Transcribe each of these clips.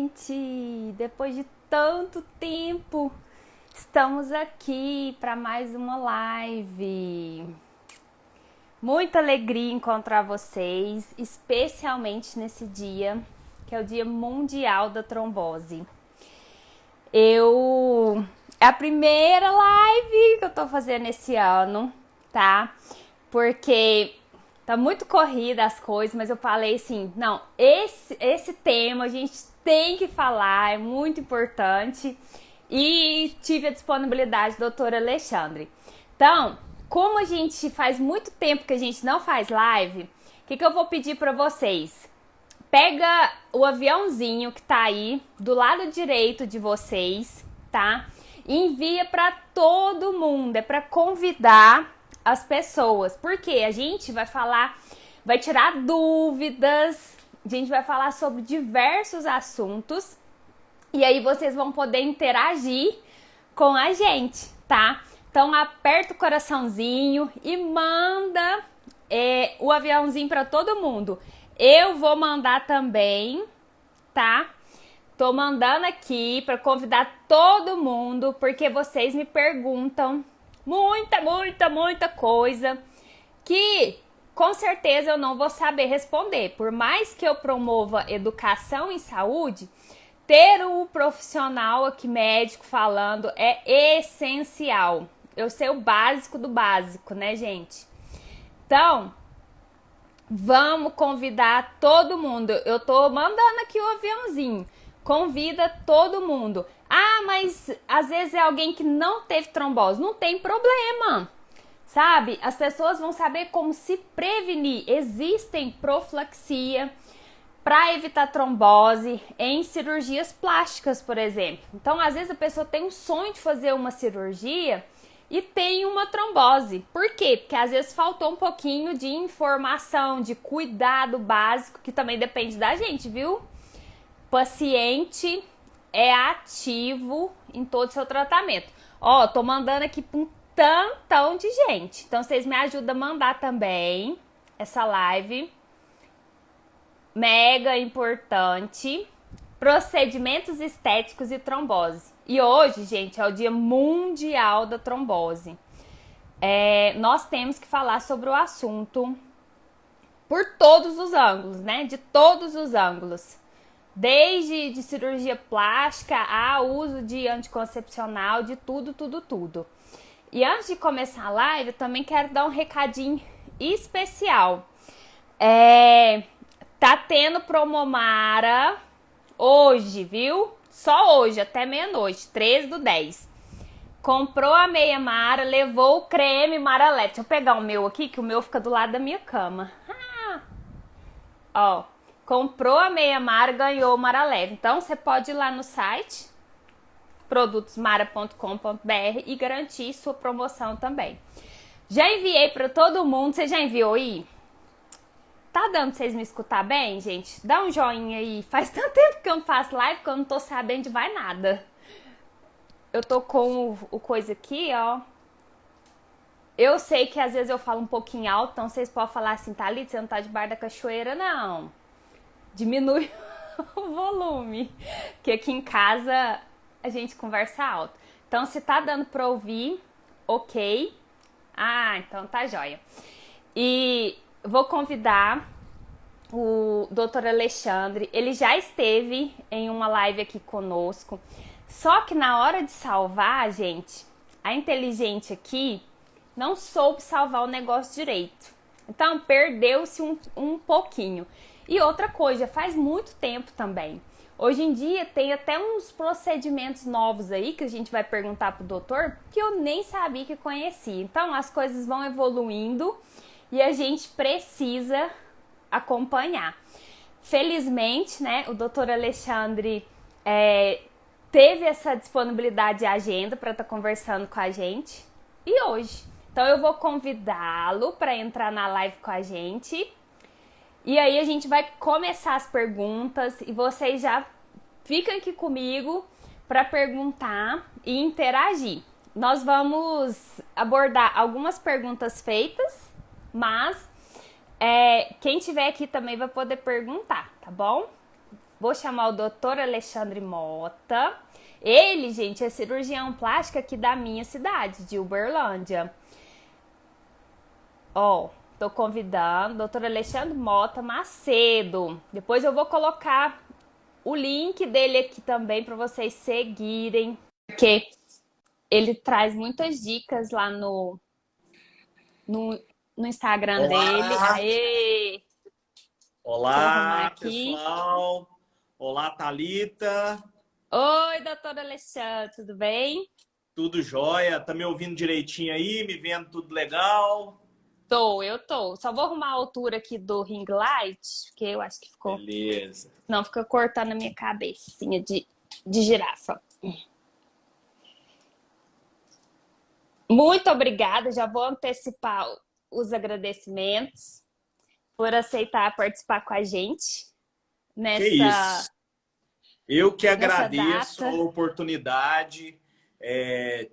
gente! Depois de tanto tempo, estamos aqui para mais uma live. Muita alegria encontrar vocês, especialmente nesse dia, que é o Dia Mundial da Trombose. É a primeira live que eu tô fazendo esse ano, tá? Porque tá muito corrida as coisas, mas eu falei assim, não, esse tema a gente tem que falar, é muito importante. E tive a disponibilidade do Dr. Alexandre. Então, como a gente faz muito tempo que a gente não faz live, o que eu vou pedir para vocês? Pega o aviãozinho que tá aí do lado direito de vocês, tá? E envia para todo mundo, é para convidar as pessoas, porque a gente vai falar, vai tirar dúvidas, a gente vai falar sobre diversos assuntos e aí vocês vão poder interagir com a gente, tá? Então aperta o coraçãozinho e manda o aviãozinho para todo mundo. Eu vou mandar também, tá? Tô mandando aqui para convidar todo mundo, porque vocês me perguntam muita coisa que com certeza eu não vou saber responder. Por mais que eu promova educação em saúde, ter um profissional aqui, médico, falando é essencial. Eu sei o básico do básico, né, gente? Então, vamos convidar todo mundo. Eu tô mandando aqui o aviãozinho. Convida todo mundo. Ah, mas às vezes é alguém que não teve trombose. Não tem problema, sabe? As pessoas vão saber como se prevenir. Existem profilaxia para evitar trombose em cirurgias plásticas, por exemplo. Então, às vezes a pessoa tem um sonho de fazer uma cirurgia e tem uma trombose. Por quê? Porque às vezes faltou um pouquinho de informação, de cuidado básico, que também depende da gente, viu? Paciente é ativo em todo o seu tratamento. Ó, tô mandando aqui para um tantão de gente. Então, vocês me ajudam a mandar também essa live. Mega importante. Procedimentos estéticos e trombose. E hoje, gente, é o Dia Mundial da Trombose. Nós temos que falar sobre o assunto por todos os ângulos, né? De todos os ângulos. Desde de cirurgia plástica a uso de anticoncepcional, de tudo. E antes de começar a live, eu também quero dar um recadinho especial. Tá tendo Promomara hoje, viu? Só hoje, até meia-noite, 13/10. Comprou a meia Mara, levou o creme Maralete. Deixa eu pegar o meu aqui, que o meu fica do lado da minha cama. Ó, comprou a meia Mara, ganhou o Maraleve. Então, você pode ir lá no site produtosmara.com.br e garantir sua promoção também. Já enviei para todo mundo. Você já enviou aí? Tá dando pra vocês me escutar bem, gente? Dá um joinha aí. Faz tanto tempo que eu não faço live que eu não tô sabendo de mais nada. Eu tô com o coisa aqui, ó. Eu sei que às vezes eu falo um pouquinho alto, então vocês podem falar assim, Thalita, você não tá debaixo da cachoeira, não. Diminui o volume, porque aqui em casa a gente conversa alto. Então, se tá dando pra ouvir, ok. Ah, então tá jóia. E vou convidar o Dr. Alexandre. Ele já esteve em uma live aqui conosco. Só que na hora de salvar, gente, a inteligente aqui não soube salvar o negócio direito. Então, perdeu-se um pouquinho. E outra coisa, faz muito tempo também. Hoje em dia tem até uns procedimentos novos aí que a gente vai perguntar pro doutor que eu nem sabia que conhecia. Então, as coisas vão evoluindo e a gente precisa acompanhar. Felizmente, né, o doutor Alexandre teve essa disponibilidade de agenda para estar conversando com a gente. E hoje. Então, eu vou convidá-lo para entrar na live com a gente. E aí, a gente vai começar as perguntas e vocês já ficam aqui comigo para perguntar e interagir. Nós vamos abordar algumas perguntas feitas, mas quem tiver aqui também vai poder perguntar, tá bom? vou chamar o doutor Alexandre Mota. Ele, gente, é cirurgião plástico aqui da minha cidade, de Uberlândia. Ó, tô convidando o doutor Alexandre Mota Macedo. Depois eu vou colocar o link dele aqui também para vocês seguirem, porque ele traz muitas dicas lá no Instagram dele. Olá, Aê! Deixa eu arrumar olá, aqui. pessoal. Olá, Thalita. Oi, doutor Alexandre, tudo bem? Tudo jóia? Tá me ouvindo direitinho aí? Me vendo tudo legal? Eu tô. Só vou arrumar a altura aqui do ring light, porque eu acho que ficou. Beleza. Não, fica cortando a minha cabecinha de girafa. Muito obrigada, já vou antecipar os agradecimentos por aceitar participar com a gente Que isso. nessa, Eu que nessa agradeço a data. oportunidade.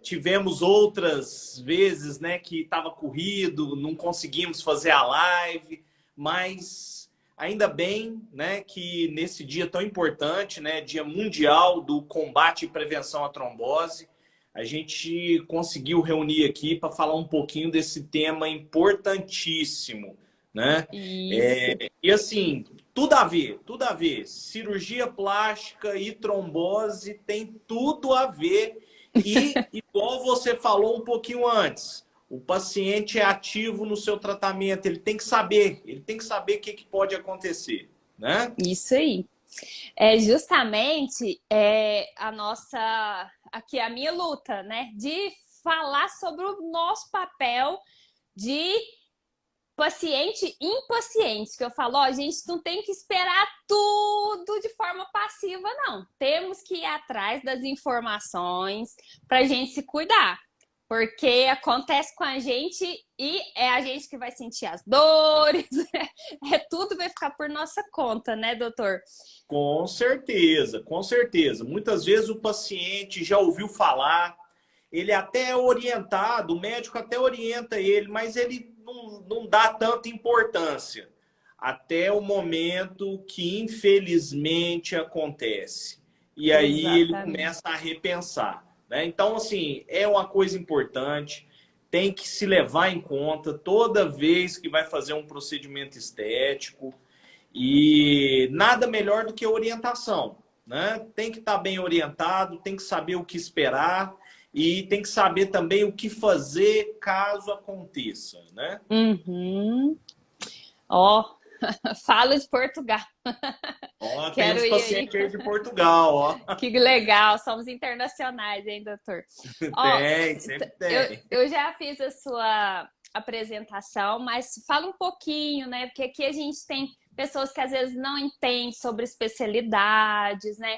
Tivemos outras vezes, né, que estava corrido, não conseguimos fazer a live, mas ainda bem, né, que nesse dia tão importante, né, Dia Mundial do Combate e Prevenção à Trombose, a gente conseguiu reunir aqui para falar um pouquinho desse tema importantíssimo, né? Isso. E assim, tudo a ver, tudo a ver. Cirurgia plástica e trombose tem tudo a ver. E, igual você falou um pouquinho antes, o paciente é ativo no seu tratamento, ele tem que saber o que, que pode acontecer, né? Isso aí. É justamente a nossa, aqui a minha luta, né? De falar sobre o nosso papel de paciente impaciente, que eu falo, ó, a gente não tem que esperar tudo de forma passiva, não. Temos que ir atrás das informações para a gente se cuidar. Porque acontece com a gente e é a gente que vai sentir as dores, tudo vai ficar por nossa conta, né, doutor? Com certeza, com certeza. Muitas vezes o paciente já ouviu falar, ele até é orientado, o médico até orienta ele, mas ele não dá tanta importância. Até o momento que, infelizmente, acontece. E aí ele Exatamente. começa a repensar, né? Então, assim, é uma coisa importante, tem que se levar em conta toda vez que vai fazer um procedimento estético. E nada melhor do que orientação, né? Tem que estar bem orientado, tem que saber o que esperar e tem que saber também o que fazer caso aconteça, né? Uhum. Ó, falo de Portugal. Ó, tem Quero uns ir aí. pacientes aí de Portugal, ó. Que legal, somos internacionais, hein, doutor? Ó, Tem, sempre eu, tem. eu já fiz a sua apresentação, mas fala um pouquinho, né? Porque aqui a gente tem pessoas que às vezes não entendem sobre especialidades, né?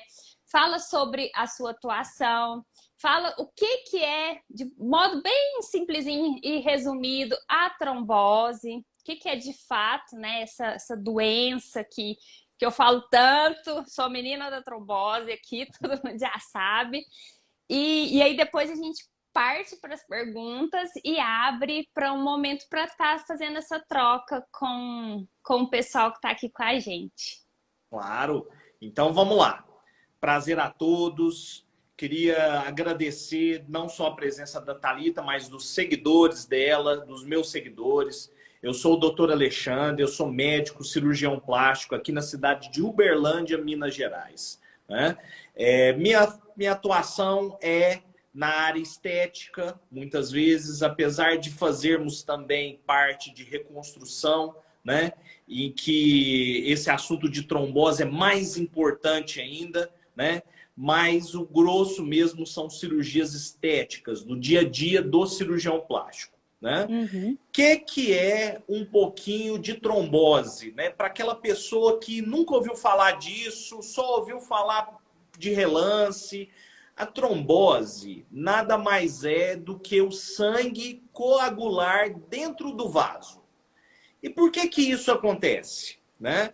Fala sobre a sua atuação, fala o que é, de modo bem simplesinho e resumido, a trombose, o que é de fato, né? Essa doença que eu falo tanto, sou menina da trombose aqui, todo mundo já sabe. E aí depois a gente parte para as perguntas e abre para um momento para estar fazendo essa troca com o pessoal que está aqui com a gente. Claro. Então vamos lá. Prazer a todos. Queria agradecer não só a presença da Thalita, mas dos seguidores dela, dos meus seguidores. Eu sou o doutor Alexandre, eu sou médico, cirurgião plástico aqui na cidade de Uberlândia, Minas Gerais, né? Minha atuação é na área estética, muitas vezes, apesar de fazermos também parte de reconstrução, né? Em que esse assunto de trombose é mais importante ainda, né? Mas o grosso mesmo são cirurgias estéticas, do dia a dia do cirurgião plástico, né? Uhum. Que é um pouquinho de trombose, né? Para aquela pessoa que nunca ouviu falar disso, só ouviu falar de relance. A trombose nada mais é do que o sangue coagular dentro do vaso. E por que isso acontece, né?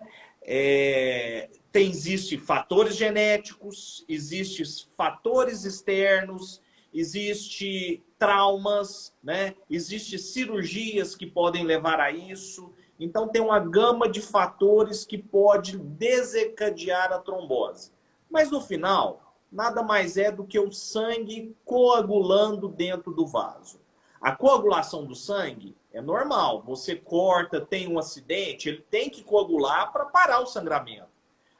Existem fatores genéticos, existem fatores externos, existem traumas, né? Existem cirurgias que podem levar a isso. Então, tem uma gama de fatores que pode desencadear a trombose. Mas, no final, nada mais é do que o sangue coagulando dentro do vaso. A coagulação do sangue é normal. Você corta, tem um acidente, ele tem que coagular para parar o sangramento.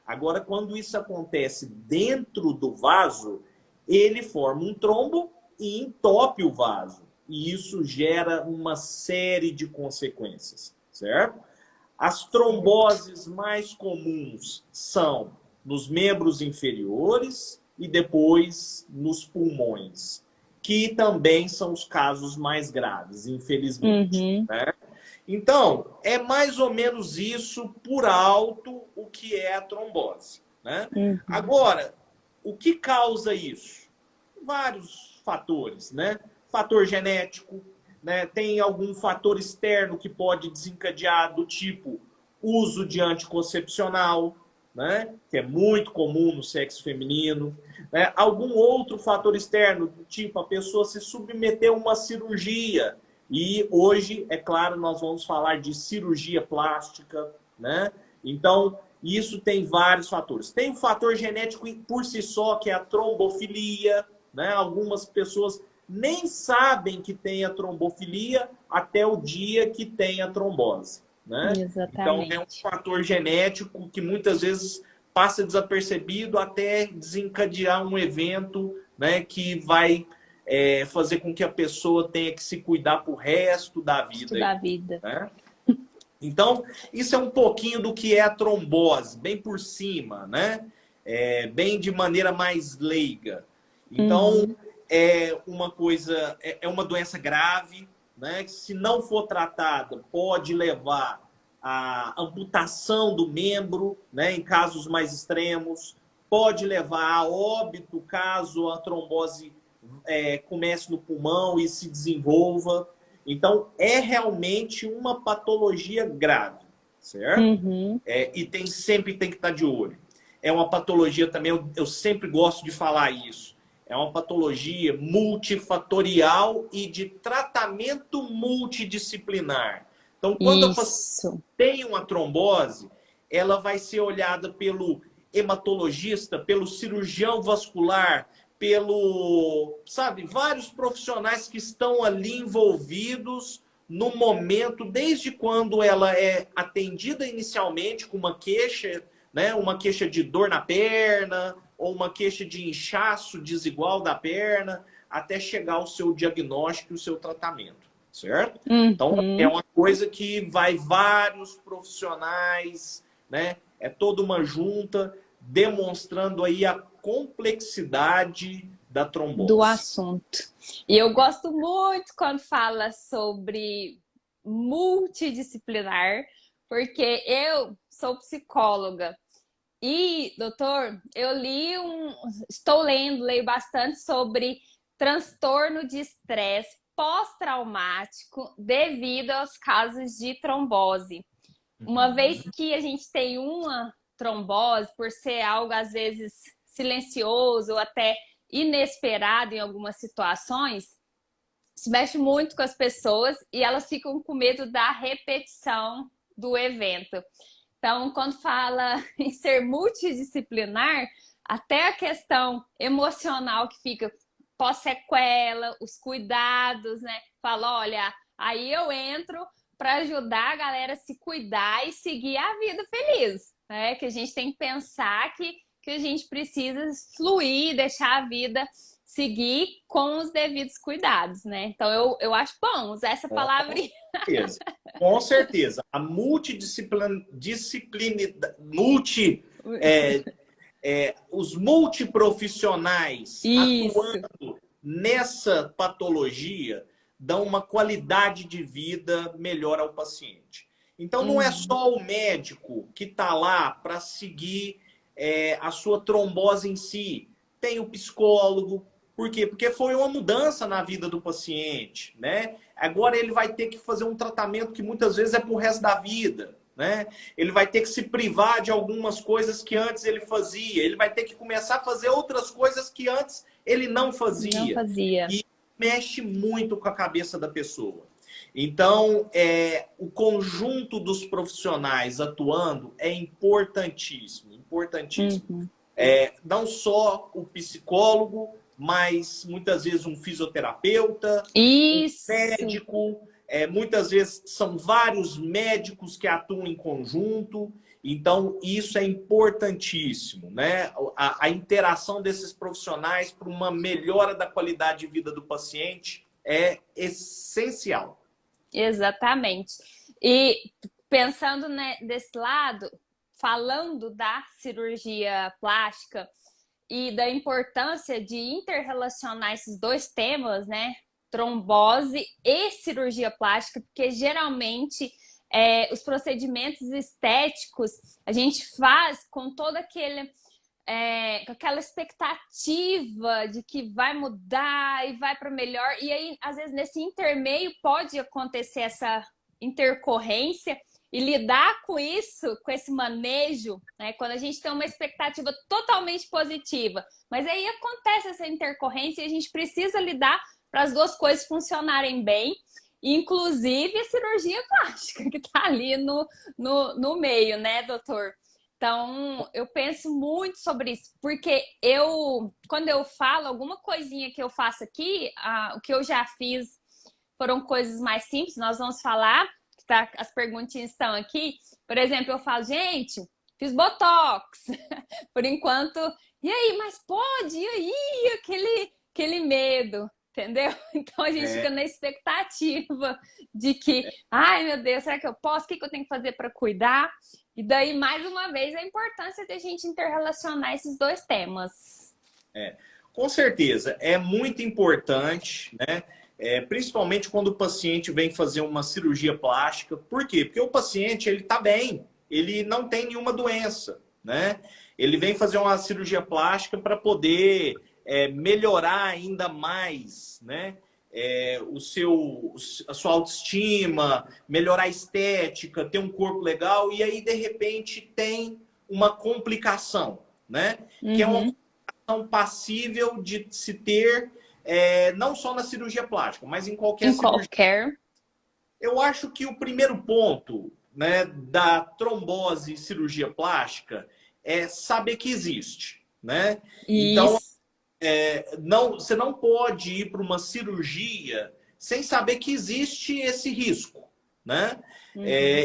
Agora, quando isso acontece dentro do vaso, ele forma um trombo e entope o vaso. E isso gera uma série de consequências, certo? As tromboses mais comuns são nos membros inferiores e depois nos pulmões, que também são os casos mais graves, infelizmente. Né? Então, é mais ou menos isso por alto o que é a trombose. Né? Agora, o que causa isso? Vários fatores, né? Fator genético, né? Tem algum fator externo que pode desencadear, do tipo uso de anticoncepcional, né? Que é muito comum no sexo feminino. Né? Algum outro fator externo, do tipo a pessoa se submeter a uma cirurgia. E hoje, é claro, nós vamos falar de cirurgia plástica. Né? Então, isso tem vários fatores. Tem um fator genético por si só, que é a trombofilia. Né? Algumas pessoas nem sabem que tem a trombofilia até o dia que tem a trombose. Né? Então, é um fator genético que muitas vezes passa desapercebido até desencadear um evento, né, que vai fazer com que a pessoa tenha que se cuidar pro resto da vida. Né? Então, isso é um pouquinho do que é a trombose, bem por cima, né? Bem de maneira mais leiga. Então, é uma coisa, é uma doença grave, né? Que, se não for tratada, pode levar à amputação do membro, né? Em casos mais extremos, pode levar a óbito caso a trombose comece no pulmão e se desenvolva. Então, é realmente uma patologia grave, certo? E sempre tem que estar de olho. É uma patologia também, eu sempre gosto de falar isso, é uma patologia multifatorial e de tratamento multidisciplinar. Então, quando a paciente tem uma trombose, ela vai ser olhada pelo hematologista, pelo cirurgião vascular, vários profissionais que estão ali envolvidos no momento, desde quando ela é atendida inicialmente com uma queixa, né, uma queixa de dor na perna, ou uma queixa de inchaço desigual da perna, até chegar ao seu diagnóstico e o seu tratamento, certo? Então, é uma coisa que vai vários profissionais, né? É toda uma junta demonstrando aí a complexidade da trombose. Do assunto. E eu gosto muito quando fala sobre multidisciplinar, porque eu sou psicóloga. E, doutor, leio bastante sobre transtorno de estresse pós-traumático devido aos casos de trombose. Uma vez que a gente tem uma trombose, por ser algo às vezes silencioso ou até inesperado em algumas situações, se mexe muito com as pessoas e elas ficam com medo da repetição do evento. Então, quando fala em ser multidisciplinar, até a questão emocional que fica pós-sequela, os cuidados, né? Fala, olha, aí eu entro para ajudar a galera a se cuidar e seguir a vida feliz, né? Que a gente tem que pensar que a gente precisa fluir, deixar a vida seguir com os devidos cuidados, né? Então, eu acho bom usar essa palavrinha. Com certeza. A os multiprofissionais atuando nessa patologia dão uma qualidade de vida melhor ao paciente. Então, não é só o médico que está lá para seguir a sua trombose em si. Tem o psicólogo. Por quê? Porque foi uma mudança na vida do paciente, né? Agora ele vai ter que fazer um tratamento que muitas vezes é pro resto da vida, né? Ele vai ter que se privar de algumas coisas que antes ele fazia. Ele vai ter que começar a fazer outras coisas que antes ele não fazia. E mexe muito com a cabeça da pessoa. Então, o conjunto dos profissionais atuando é importantíssimo, importantíssimo. Uhum. Não só o psicólogo, mas muitas vezes um fisioterapeuta, um Isso. médico, muitas vezes são vários médicos que atuam em conjunto. Então, isso é importantíssimo, né? A interação desses profissionais para uma melhora da qualidade de vida do paciente é essencial. Exatamente. E pensando, né, desse lado, falando da cirurgia plástica e da importância de interrelacionar esses dois temas, né? Trombose e cirurgia plástica, porque geralmente os procedimentos estéticos a gente faz com todo com aquela expectativa de que vai mudar e vai para melhor. E aí, às vezes, nesse intermeio pode acontecer essa intercorrência e lidar com isso, com esse manejo, né? Quando a gente tem uma expectativa totalmente positiva. Mas aí acontece essa intercorrência e a gente precisa lidar para as duas coisas funcionarem bem, inclusive a cirurgia plástica, que está ali no meio, né, doutor? Então, eu penso muito sobre isso, porque quando eu falo alguma coisinha que eu faço aqui, o que eu já fiz foram coisas mais simples, nós vamos falar, tá? As perguntinhas estão aqui. Por exemplo, eu falo, gente, fiz Botox, por enquanto, e aí, mas pode? E aí? Aquele medo, entendeu? Então, a gente fica na expectativa de que, ai, meu Deus, será que eu posso? O que eu tenho que fazer para cuidar? E daí, mais uma vez, a importância de a gente interrelacionar esses dois temas. Com certeza, é muito importante, né? Principalmente quando o paciente vem fazer uma cirurgia plástica. Por quê? Porque o paciente, ele está bem, ele não tem nenhuma doença, né? Ele vem fazer uma cirurgia plástica para poder melhorar ainda mais, né? A sua autoestima, melhorar a estética, ter um corpo legal, e aí, de repente, tem uma complicação, né? Que é uma complicação passível de se ter, não só na cirurgia plástica, mas em qualquer cirurgia. Eu acho que o primeiro ponto, né, da trombose e cirurgia plástica é saber que existe, né? Então, você não pode ir para uma cirurgia sem saber que existe esse risco, né?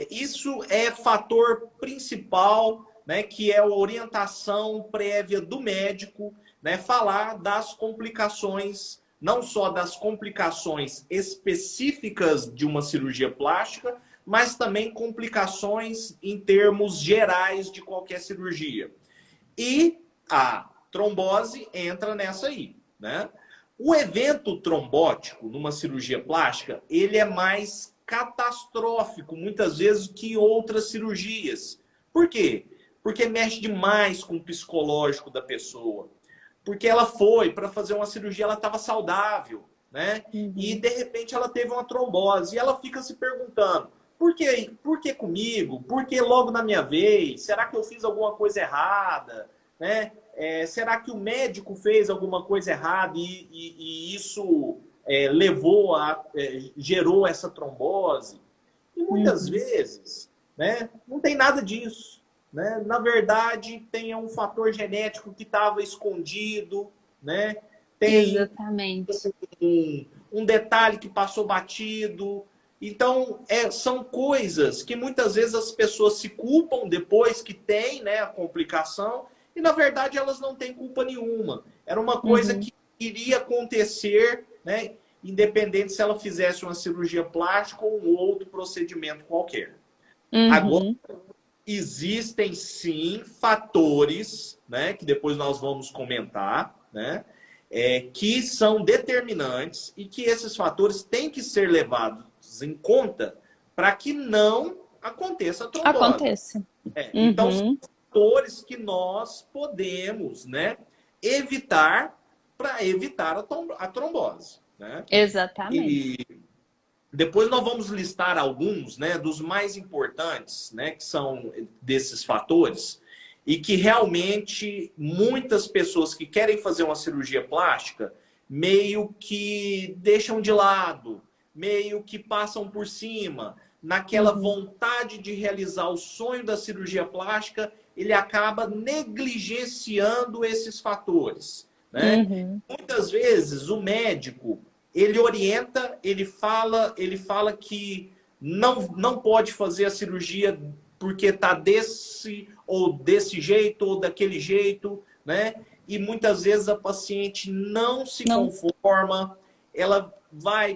Isso é fator principal, né? Que é a orientação prévia do médico, né? Falar das complicações, não só das complicações específicas de uma cirurgia plástica, mas também complicações em termos gerais de qualquer cirurgia. E a trombose entra nessa aí, né? O evento trombótico numa cirurgia plástica, ele é mais catastrófico, muitas vezes, que outras cirurgias. Por quê? Porque mexe demais com o psicológico da pessoa. Porque ela foi para fazer uma cirurgia, ela estava saudável, né? E, de repente, ela teve uma trombose. E ela fica se perguntando, por que comigo? Por que logo na minha vez? Será que eu fiz alguma coisa errada? Né? Será que o médico fez alguma coisa errada e isso gerou essa trombose? E muitas vezes, né, não tem nada disso. Né? Na verdade, tem um fator genético que estava escondido, né? Tem Exatamente. Um detalhe que passou batido. Então, são coisas que muitas vezes as pessoas se culpam depois que tem, né, a complicação. E, na verdade, elas não têm culpa nenhuma. Era uma coisa que iria acontecer, né? Independente se ela fizesse uma cirurgia plástica ou um outro procedimento qualquer. Agora, existem, sim, fatores, né? Que depois nós vamos comentar, né? Que são determinantes e que esses fatores têm que ser levados em conta para que não aconteça a trombose. Acontece. Então, são fatores que nós podemos, né, evitar para evitar a trombose. Né? Exatamente. E depois nós vamos listar alguns, né, dos mais importantes, né, que são desses fatores e que realmente muitas pessoas que querem fazer uma cirurgia plástica meio que deixam de lado, meio que passam por cima. Naquela vontade de realizar o sonho da cirurgia plástica, ele acaba negligenciando esses fatores, né? Muitas vezes o médico, ele orienta, ele fala que não pode fazer a cirurgia porque está desse jeito ou daquele jeito, né? E muitas vezes a paciente não se conforma, ela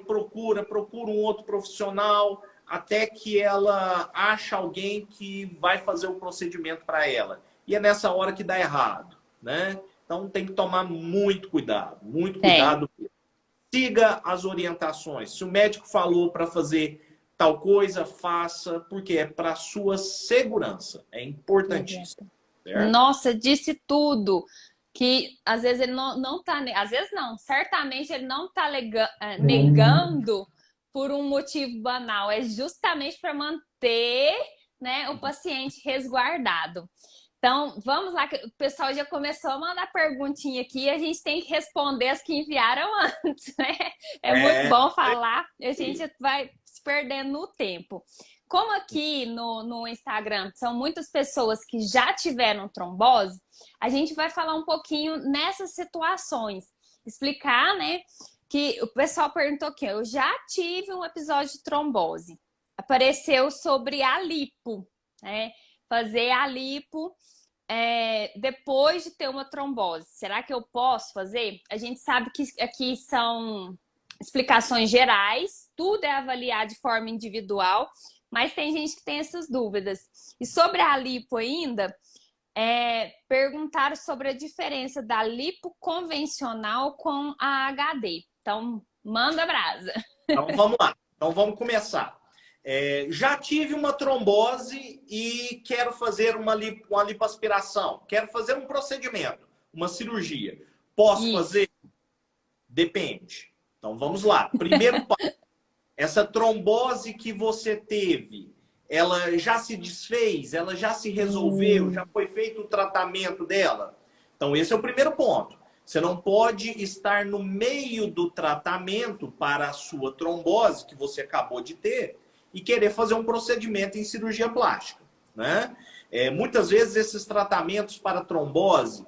procura um outro profissional, até que ela acha alguém que vai fazer o procedimento para ela. E é nessa hora que dá errado, né? Então tem que tomar muito cuidado, muito cuidado. Siga as orientações. Se o médico falou para fazer tal coisa, faça, porque é para sua segurança. É importantíssimo. Certo? Nossa, disse tudo. Que às vezes ele não tá, às vezes não, certamente ele não tá negando por um motivo banal, é justamente para manter, né, o paciente resguardado. Então, vamos lá, que o pessoal já começou a mandar perguntinha aqui, a gente tem que responder as que enviaram antes, né? É muito bom falar, a gente vai se perdendo no tempo. Como aqui no Instagram são muitas pessoas que já tiveram trombose, a gente vai falar um pouquinho nessas situações. Explicar, né? Que o pessoal perguntou aqui, eu já tive um episódio de trombose. Apareceu sobre a lipo, né? Fazer a lipo depois de ter uma trombose. Será que eu posso fazer? A gente sabe que aqui são explicações gerais, tudo é avaliado de forma individual, mas tem gente que tem essas dúvidas. E sobre a lipo ainda, perguntaram sobre a diferença da lipo convencional com a HD. Então, manda brasa. Então, vamos lá. Então, vamos começar. Já tive uma trombose e quero fazer uma lipoaspiração. Quero fazer um procedimento, uma cirurgia. Posso fazer? Depende. Então, vamos lá. Primeiro passo. Essa trombose que você teve, ela já se desfez? Ela já se resolveu? Já foi feito o tratamento dela? Então, esse é o primeiro ponto. Você não pode estar no meio do tratamento para a sua trombose que você acabou de ter e querer fazer um procedimento em cirurgia plástica, né? Muitas vezes esses tratamentos para trombose,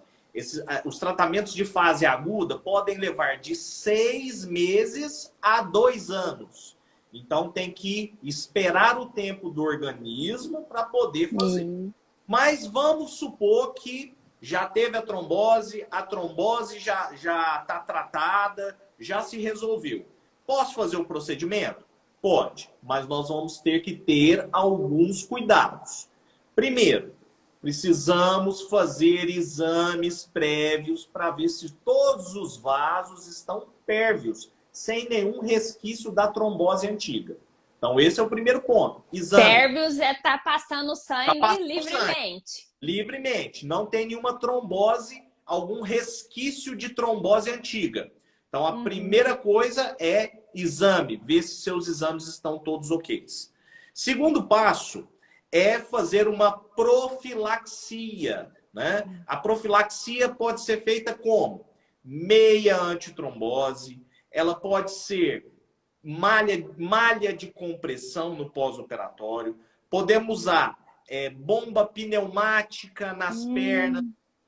os tratamentos de fase aguda podem levar de 6 meses a 2 anos. Então tem que esperar o tempo do organismo para poder fazer. Mas vamos supor que já teve a trombose já está tratada, já se resolveu. Posso fazer o procedimento? Pode, mas nós vamos ter que ter alguns cuidados. Primeiro, precisamos fazer exames prévios para ver se todos os vasos estão pérvios, sem nenhum resquício da trombose antiga. Então, esse é o primeiro ponto. Exame. Pérvios tá passando sangue livremente. Livremente. Não tem nenhuma trombose, algum resquício de trombose antiga. Então, a primeira coisa é exame. Ver se seus exames estão todos ok. Segundo passo é fazer uma profilaxia, né? A profilaxia pode ser feita como? Meia antitrombose. Ela pode ser malha de compressão no pós-operatório. Podemos usar bomba pneumática nas pernas,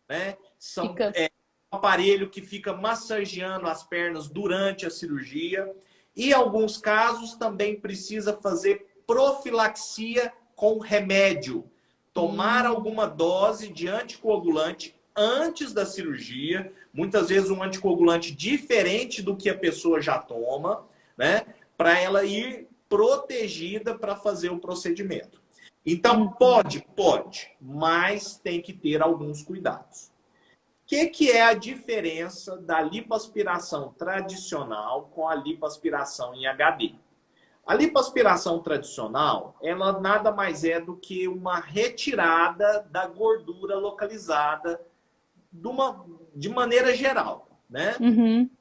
né? São um aparelho que fica massageando as pernas durante a cirurgia. E em alguns casos também precisa fazer profilaxia com remédio. Tomar alguma dose de anticoagulante antes da cirurgia. Muitas vezes um anticoagulante diferente do que a pessoa já toma, né? Para ela ir protegida para fazer o procedimento. Então, pode, mas tem que ter alguns cuidados. O que é a diferença da lipoaspiração tradicional com a lipoaspiração em HD? A lipoaspiração tradicional, ela nada mais é do que uma retirada da gordura localizada de maneira geral, né?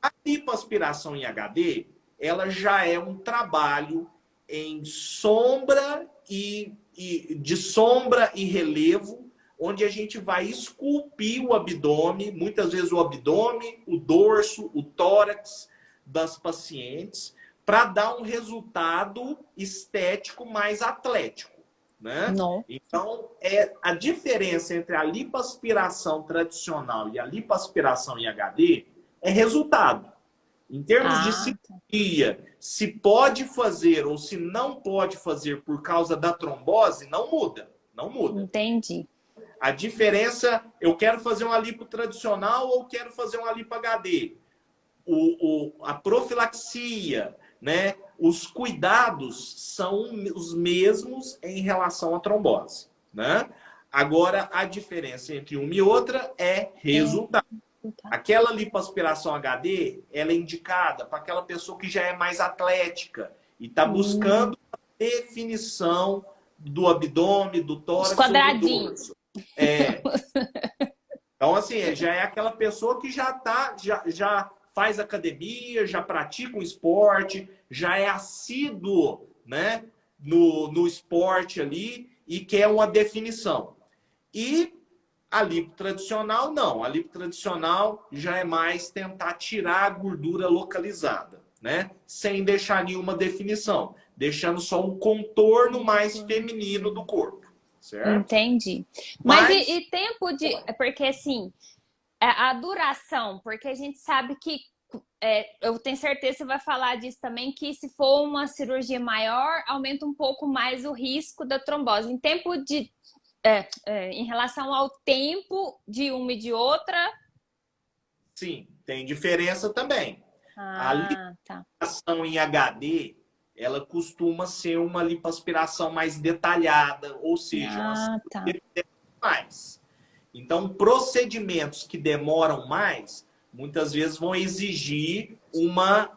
A lipoaspiração em HD, ela já é um trabalho em sombra de sombra e relevo, onde a gente vai esculpir o abdômen, muitas vezes o abdômen, o dorso, o tórax das pacientes, para dar um resultado estético mais atlético, né? Não. Então, a diferença entre a lipoaspiração tradicional e a lipoaspiração em HD é resultado. Em termos de Ah, cirurgia, se pode fazer ou se não pode fazer por causa da trombose, não muda. Não muda. entendi. A diferença, eu quero fazer uma lipo tradicional ou quero fazer uma lipo HD. A profilaxia, né? Os cuidados são os mesmos em relação à trombose, né? Agora, a diferença entre uma e outra é resultado. Tá. Aquela lipoaspiração HD, ela é indicada para aquela pessoa que já é mais atlética e está buscando a definição do abdômen, do Os tórax ou do quadradinhos. dorso. Então, assim, já é aquela pessoa que já faz academia, já pratica um esporte, já é assíduo, né, no esporte ali e quer uma definição. E a lipo tradicional, não. A lipo tradicional já é mais tentar tirar a gordura localizada, né? Sem deixar nenhuma definição, deixando só um contorno mais feminino do corpo, certo? Entendi. Mas e tempo de... Porque, assim, a duração, porque a gente sabe que... eu tenho certeza que você vai falar disso também, que se for uma cirurgia maior, aumenta um pouco mais o risco da trombose. Em tempo de... em relação ao tempo de uma e de outra... Sim, tem diferença também. A tá. lipoaspiração em HD, ela costuma ser uma lipoaspiração mais detalhada, ou seja, Tá. mais. Então, procedimentos que demoram mais, muitas vezes vão exigir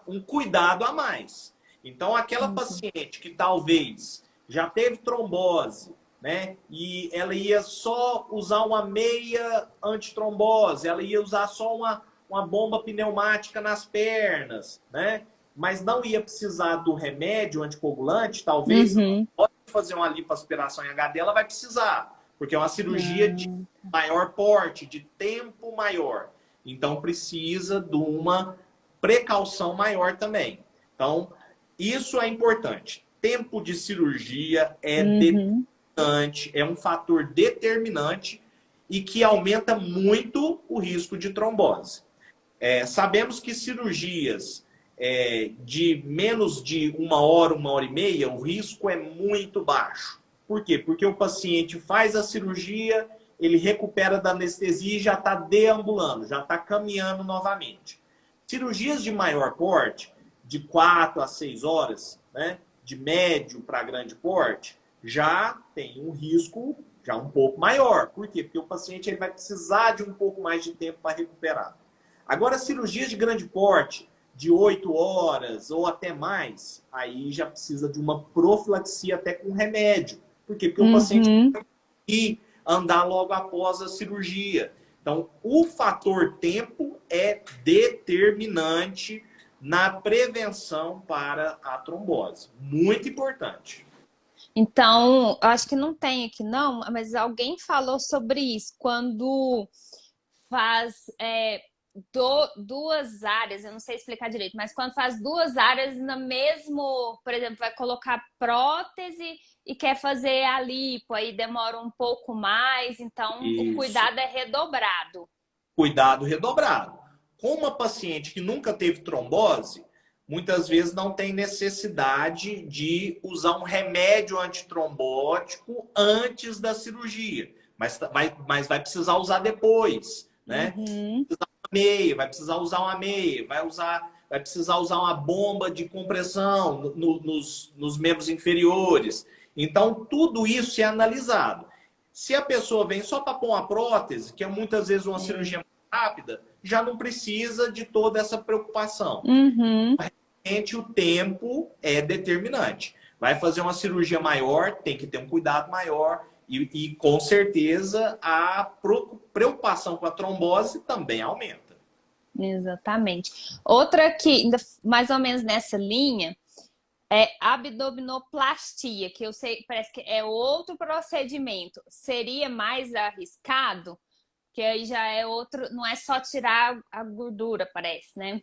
um cuidado a mais. Então, aquela paciente que talvez já teve trombose, né? E ela ia só usar uma meia antitrombose, ela ia usar só uma bomba pneumática nas pernas, né? Mas não ia precisar do remédio anticoagulante, talvez pode fazer uma lipoaspiração em HD, ela vai precisar, porque é uma cirurgia de maior porte, de tempo maior. Então precisa de uma precaução maior também. Então, isso é importante. Tempo de cirurgia é determinante, é um fator determinante e que aumenta muito o risco de trombose. Sabemos que cirurgias de menos de uma hora e meia, o risco é muito baixo. Por quê? Porque o paciente faz a cirurgia, ele recupera da anestesia e já está deambulando, já está caminhando novamente. Cirurgias de maior porte, de 4 a 6 horas, né, de médio para grande porte, já tem um risco já um pouco maior. Por quê? Porque o paciente ele vai precisar de um pouco mais de tempo para recuperar. Agora, cirurgias de grande porte, de 8 horas ou até mais, aí já precisa de uma profilaxia até com remédio. Por quê? Porque o paciente tem que andar logo após a cirurgia. Então, o fator tempo é determinante na prevenção para a trombose. Muito importante. Então, acho que não tem aqui não, mas alguém falou sobre isso. Quando faz duas áreas, eu não sei explicar direito, mas quando faz duas áreas no mesmo, por exemplo, vai colocar prótese e quer fazer a lipo, aí demora um pouco mais, então o cuidado é redobrado. Cuidado redobrado. Com uma paciente que nunca teve trombose, muitas vezes não tem necessidade de usar um remédio antitrombótico antes da cirurgia, mas vai precisar usar depois, né? Vai precisar usar uma meia, vai precisar usar uma bomba de compressão nos membros inferiores. Então, tudo isso é analisado. Se a pessoa vem só para pôr uma prótese, que é muitas vezes uma cirurgia rápida, já não precisa de toda essa preocupação. Realmente, o tempo é determinante. Vai fazer uma cirurgia maior, tem que ter um cuidado maior e com certeza, a preocupação com a trombose também aumenta. Exatamente. Outra que, mais ou menos nessa linha, é abdominoplastia, que eu sei, parece que é outro procedimento. Seria mais arriscado? Que aí já é outro, não é só tirar a gordura, parece, né?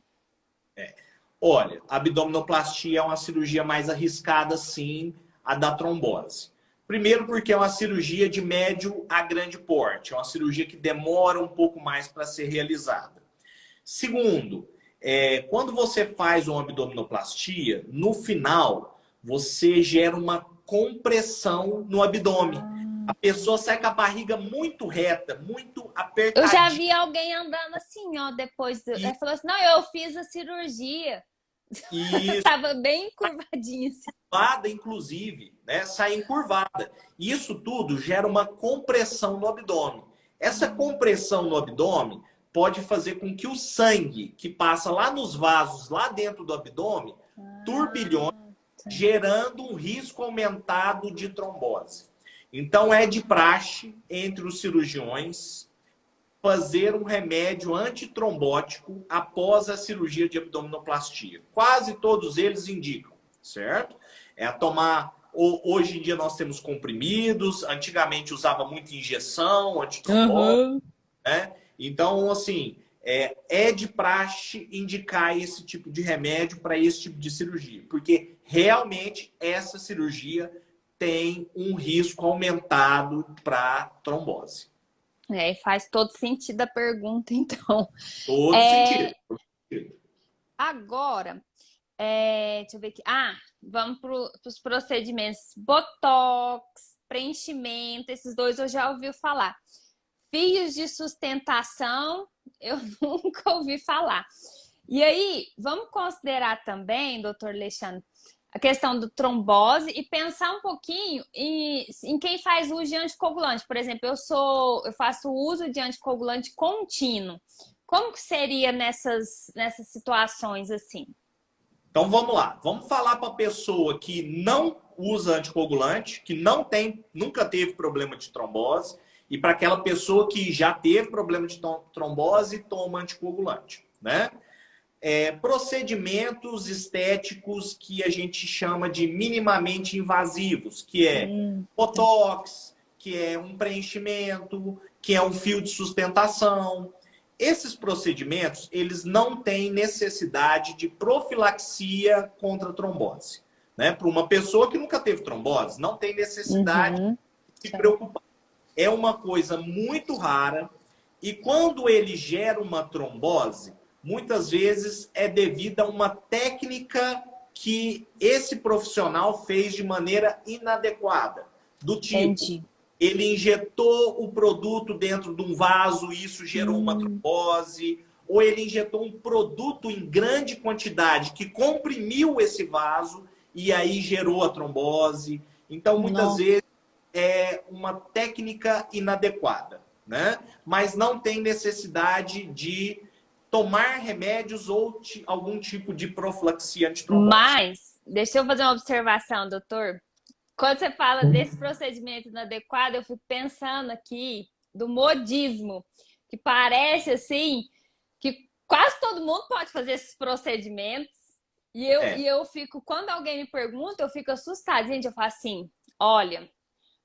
Olha, a abdominoplastia é uma cirurgia mais arriscada, sim, a da trombose. Primeiro porque é uma cirurgia de médio a grande porte, é uma cirurgia que demora um pouco mais para ser realizada. Segundo, quando você faz uma abdominoplastia, no final, você gera uma compressão no abdômen. A pessoa sai com a barriga muito reta, muito Eu já apertadinha. vi alguém andando assim, ó, depois. Ela falou assim: não, eu fiz a cirurgia. E Tava bem curvadinha assim. curvada, inclusive, né? Sai encurvada. E isso tudo gera uma compressão no abdômen. Essa compressão no abdômen pode fazer com que o sangue que passa lá nos vasos, lá dentro do abdômen, turbilhone, gerando um risco aumentado de trombose. Então, é de praxe entre os cirurgiões fazer um remédio antitrombótico após a cirurgia de abdominoplastia. Quase todos eles indicam, certo? É a tomar. Hoje em dia nós temos comprimidos, antigamente usava muito injeção, antitrombótico, né? Então, assim, é de praxe indicar esse tipo de remédio para esse tipo de cirurgia, porque realmente essa cirurgia tem um risco aumentado para trombose. Faz todo sentido a pergunta, então. Todo sentido. Agora, deixa eu ver aqui. Vamos para os procedimentos. Botox, preenchimento, esses dois eu já ouvi falar. Fios de sustentação, eu nunca ouvi falar. E aí, vamos considerar também, doutor Alexandre, a questão do trombose e pensar um pouquinho em quem faz uso de anticoagulante. Por exemplo, eu faço uso de anticoagulante contínuo. Como que seria nessas situações assim? Então vamos lá. Vamos falar para a pessoa que não usa anticoagulante, que nunca teve problema de trombose, e para aquela pessoa que já teve problema de trombose e toma anticoagulante, né? Procedimentos estéticos que a gente chama de minimamente invasivos, que é botox, que é um preenchimento, que é um fio de sustentação. Esses procedimentos, eles não têm necessidade de profilaxia contra a trombose, né? Para uma pessoa que nunca teve trombose, não tem necessidade de se preocupar. É uma coisa muito rara e quando ele gera uma trombose, muitas vezes é devido a uma técnica que esse profissional fez de maneira inadequada. Do tipo, ele injetou o produto dentro de um vaso e isso gerou uma trombose, ou ele injetou um produto em grande quantidade que comprimiu esse vaso e aí gerou a trombose. Então, muitas vezes, é uma técnica inadequada, né? Mas não tem necessidade de tomar remédios ou algum tipo de profilaxia antitrombose. Mas, deixa eu fazer uma observação, doutor. Quando você fala desse procedimento inadequado, eu fico pensando aqui do modismo, que parece assim, que quase todo mundo pode fazer esses procedimentos. E eu fico, quando alguém me pergunta, eu fico assustada. Gente, eu falo assim, olha,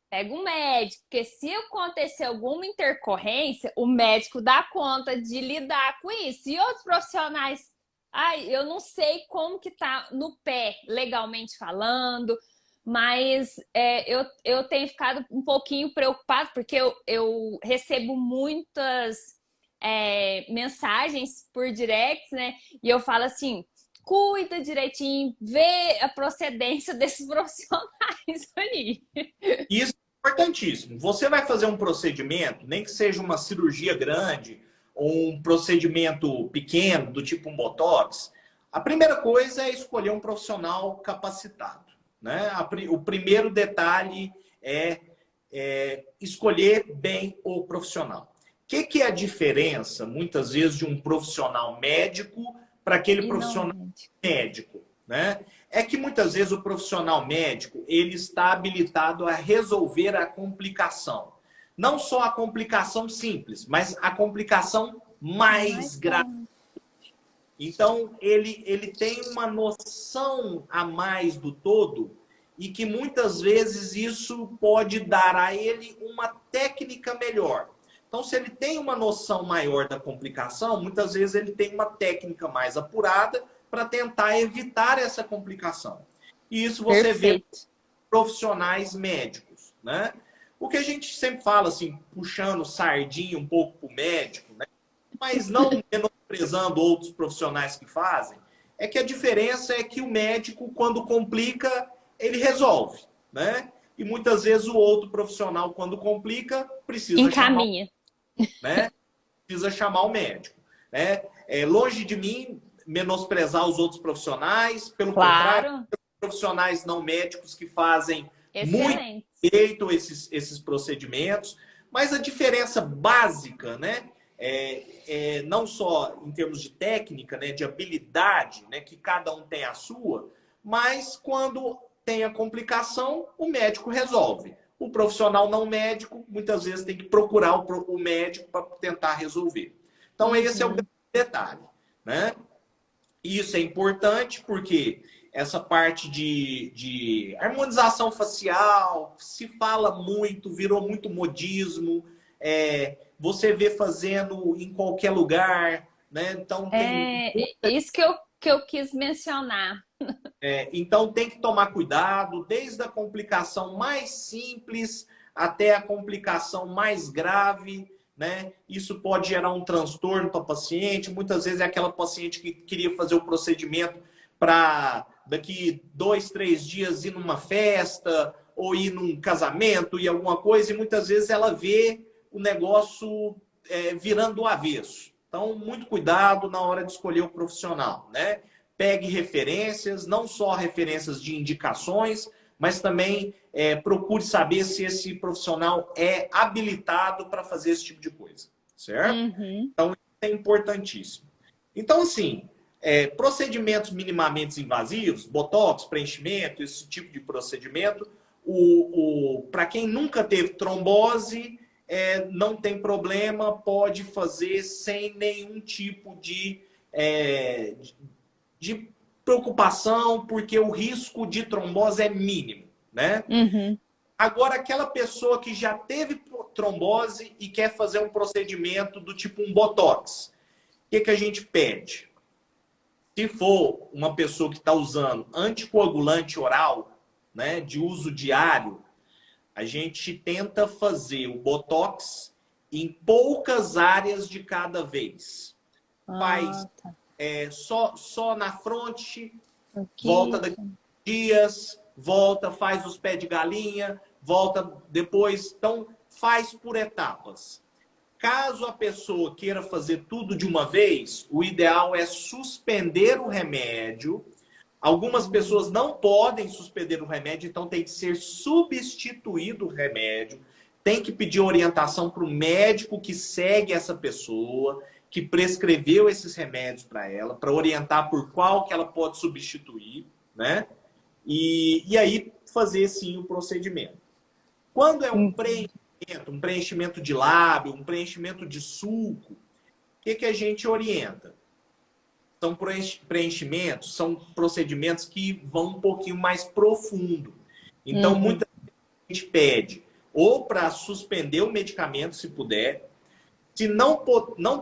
pega um médico, porque se acontecer alguma intercorrência, o médico dá conta de lidar com isso. E outros profissionais, eu não sei como que tá no pé, legalmente falando, mas eu tenho ficado um pouquinho preocupado, porque eu recebo muitas mensagens por direct, né? E eu falo assim, cuida direitinho, vê a procedência desses profissionais ali. Isso é importantíssimo. Você vai fazer um procedimento, nem que seja uma cirurgia grande ou um procedimento pequeno, do tipo um botox, a primeira coisa é escolher um profissional capacitado, né? O primeiro detalhe é escolher bem o profissional. O que é a diferença, muitas vezes, de um profissional médico para aquele profissional médico, né? É que muitas vezes o profissional médico ele está habilitado a resolver a complicação. Não só a complicação simples, mas a complicação mais grave. Então, ele tem uma noção a mais do todo e que muitas vezes isso pode dar a ele uma técnica melhor. Então, se ele tem uma noção maior da complicação, muitas vezes ele tem uma técnica mais apurada para tentar evitar essa complicação. E isso você vê Perfeito. profissionais médicos, né? O que a gente sempre fala, assim, puxando sardinha um pouco para o médico, né? Mas não menosprezando outros profissionais que fazem, é que a diferença é que o médico, quando complica, ele resolve, né? E muitas vezes o outro profissional, quando complica, precisa chamar, Encaminha. né? Precisa chamar o médico, né? É longe de mim menosprezar os outros profissionais, pelo contrário, Claro. profissionais não médicos que fazem muito Excelente. direito esses procedimentos, mas a diferença básica, né, não só em termos de técnica, né, de habilidade, né, que cada um tem a sua, mas quando tem a complicação, o médico resolve. O profissional não médico, muitas vezes, tem que procurar o médico para tentar resolver. Então, esse é o grande detalhe, né? E isso é importante porque essa parte de harmonização facial se fala muito, virou muito modismo. Você vê fazendo em qualquer lugar, né? Então tem, É isso que eu quis mencionar. então tem que tomar cuidado, desde a complicação mais simples até a complicação mais grave, né? Isso pode gerar um transtorno para o paciente. Muitas vezes é aquela paciente que queria fazer o procedimento para daqui 2, 3 dias ir numa festa ou ir num casamento e alguma coisa, e muitas vezes ela vê o negócio virando do avesso. Então, muito cuidado na hora de escolher o profissional, né? Pegue referências, não só referências de indicações, mas também procure saber se esse profissional é habilitado para fazer esse tipo de coisa, certo? Uhum. Então, isso é importantíssimo. Então, assim, procedimentos minimamente invasivos, botox, preenchimento, esse tipo de procedimento, para quem nunca teve trombose, não tem problema, pode fazer sem nenhum tipo de preocupação, porque o risco de trombose é mínimo, né? Uhum. Agora, aquela pessoa que já teve trombose e quer fazer um procedimento do tipo um botox, o que a gente pede? Se for uma pessoa que está usando anticoagulante oral, né, de uso diário, a gente tenta fazer o botox em poucas áreas de cada vez. Faz Tá. só na fronte, Aqui. volta daqui a dias, volta, faz os pés de galinha, volta depois. Então, faz por etapas. Caso a pessoa queira fazer tudo de uma vez, o ideal é suspender o remédio. Algumas pessoas não podem suspender o remédio, então tem que ser substituído o remédio. Tem que pedir orientação para o médico que segue essa pessoa, que prescreveu esses remédios para ela, para orientar por qual que ela pode substituir, né? E aí fazer sim o procedimento. Quando é um preenchimento de lábio, um preenchimento de sulco, o que a gente orienta? São preenchimentos, são procedimentos que vão um pouquinho mais profundo. Então, muita gente pede ou para suspender o medicamento, se puder. Se não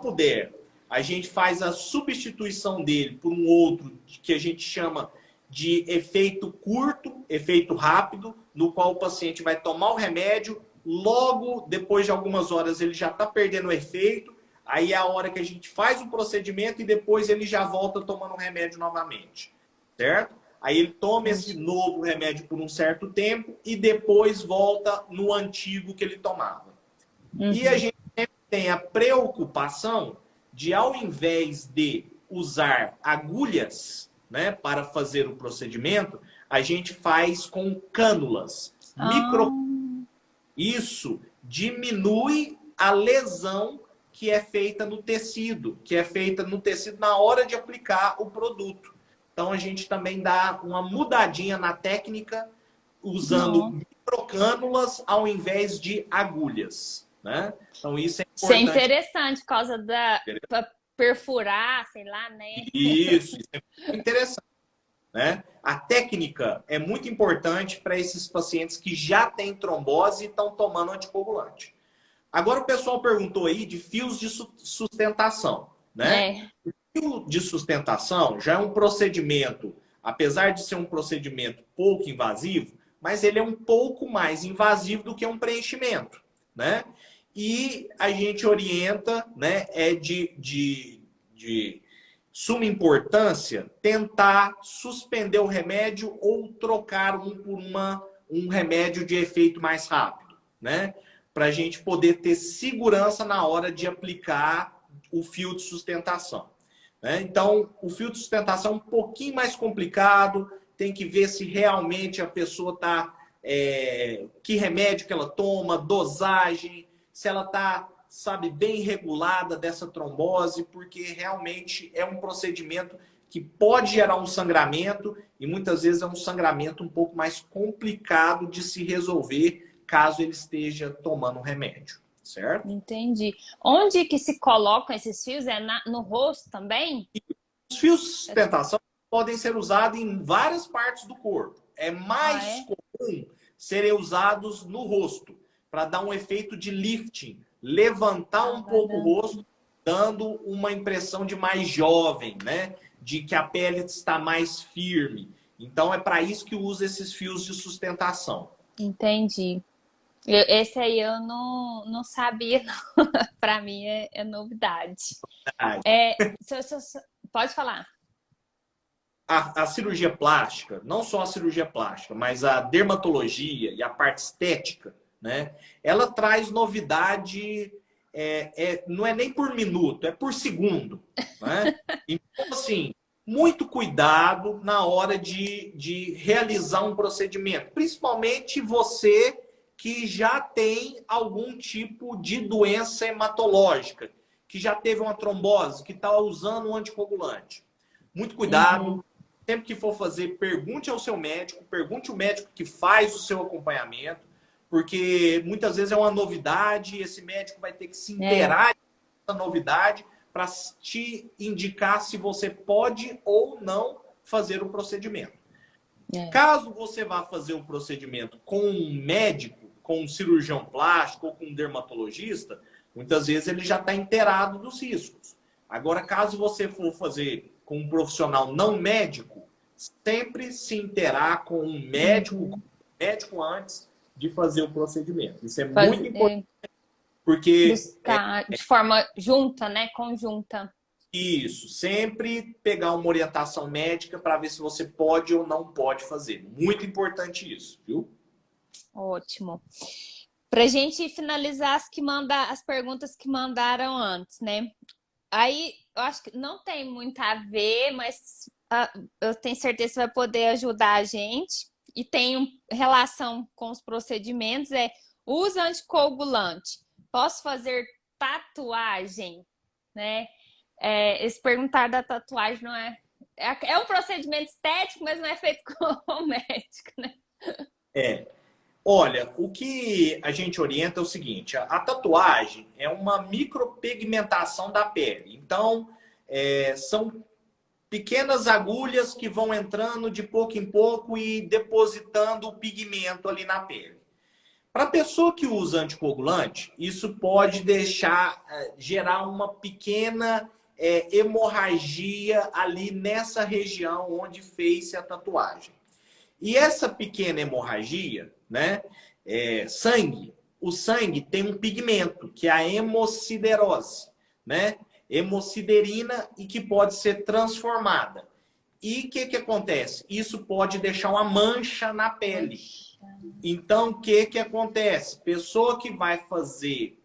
puder, a gente faz a substituição dele por um outro que a gente chama de efeito curto, efeito rápido, no qual o paciente vai tomar o remédio, logo depois de algumas horas ele já está perdendo o efeito, aí é a hora que a gente faz o procedimento e depois ele já volta tomando o remédio novamente, certo? Aí ele toma esse novo remédio por um certo tempo e depois volta no antigo que ele tomava. E a gente tem a preocupação de, ao invés de usar agulhas, né, para fazer o procedimento, a gente faz com cânulas. Isso diminui a lesão que é feita no tecido, na hora de aplicar o produto. Então a gente também dá uma mudadinha na técnica usando microcânulas ao invés de agulhas, né? Então isso é Isso é importante. interessante por causa pra perfurar, sei lá, né? Isso é muito interessante, né? A técnica é muito importante para esses pacientes que já têm trombose e estão tomando anticoagulante. Agora o pessoal perguntou aí de fios de sustentação, né? fio de sustentação já é um procedimento, apesar de ser um procedimento pouco invasivo, mas ele é um pouco mais invasivo do que um preenchimento, né? E a gente orienta, né, de suma importância tentar suspender o remédio ou trocar um por um remédio de efeito mais rápido, né? Para a gente poder ter segurança na hora de aplicar o fio de sustentação, né? Então, o fio de sustentação é um pouquinho mais complicado, tem que ver se realmente a pessoa está... que remédio que ela toma, dosagem, se ela está, sabe, bem regulada dessa trombose, porque realmente é um procedimento que pode gerar um sangramento e muitas vezes é um sangramento um pouco mais complicado de se resolver caso ele esteja tomando um remédio, certo? Entendi. Onde que se colocam esses fios? É no rosto também? Os fios de sustentação podem ser usados em várias partes do corpo. É mais comum serem usados no rosto, para dar um efeito de lifting, levantar um pouco o rosto, dando uma impressão de mais jovem, né? De que a pele está mais firme. Então, é para isso que usa esses fios de sustentação. Entendi. Esse aí eu não sabia, para mim é novidade. Pode falar. A cirurgia plástica, não só a cirurgia plástica, mas a dermatologia e a parte estética, né? Ela traz novidade, não é nem por minuto, é por segundo, né? Então, assim, muito cuidado na hora de realizar um procedimento. Principalmente você que já tem algum tipo de doença hematológica, que já teve uma trombose, que está usando um anticoagulante. Muito cuidado. Sempre que for fazer, pergunte ao seu médico, pergunte ao médico que faz o seu acompanhamento, porque muitas vezes é uma novidade e esse médico vai ter que se inteirar dessa novidade para te indicar se você pode ou não fazer o procedimento. Caso você vá fazer o procedimento com um médico, com um cirurgião plástico ou com um dermatologista, muitas vezes ele já está inteirado dos riscos. Agora, caso você for fazer com um profissional não médico, sempre se inteirar com um médico, antes de fazer o procedimento. Isso é muito importante, porque... Buscar de forma junta, né? Conjunta. Isso, sempre pegar uma orientação médica para ver se você pode ou não pode fazer. Muito importante isso, viu? Ótimo. Pra gente finalizar as perguntas que mandaram antes, né? Aí, eu acho que não tem muito a ver, mas eu tenho certeza que vai poder ajudar a gente. E tem relação com os procedimentos, uso anticoagulante. Posso fazer tatuagem, né? Esse perguntar da tatuagem não é um procedimento estético, mas não é feito com o médico, né? Olha, o que a gente orienta é o seguinte, a tatuagem é uma micropigmentação da pele. Então, são pequenas agulhas que vão entrando de pouco em pouco e depositando o pigmento ali na pele. Para a pessoa que usa anticoagulante, isso pode gerar uma pequena hemorragia ali nessa região onde fez a tatuagem. E essa pequena hemorragia, né, o sangue tem um pigmento, que é a hemosiderose, né? Hemosiderina e que pode ser transformada. E o que acontece? Isso pode deixar uma mancha na pele. Então, o que acontece? Pessoa que vai fazer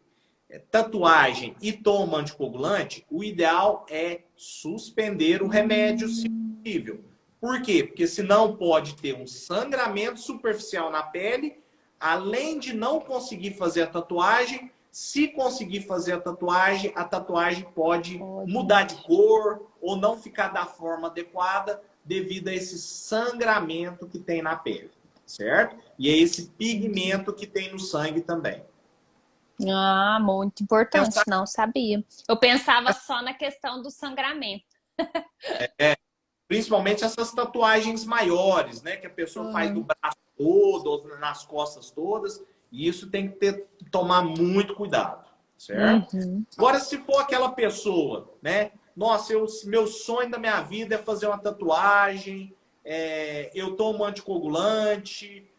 tatuagem e toma anticoagulante, o ideal é suspender o remédio se possível. Por quê? Porque senão pode ter um sangramento superficial na pele, além de não conseguir fazer a tatuagem. Se conseguir fazer a tatuagem pode mudar de cor ou não ficar da forma adequada devido a esse sangramento que tem na pele, certo? E é esse pigmento que tem no sangue também. Ah, muito importante, não sabia. Eu pensava só na questão do sangramento. Principalmente essas tatuagens maiores, né? Que a pessoa faz no braço todo, ou nas costas todas. E isso tem que tomar muito cuidado, certo? Agora, se for aquela pessoa, né? Nossa, meu sonho da minha vida é fazer uma tatuagem, eu tomo anticoagulante.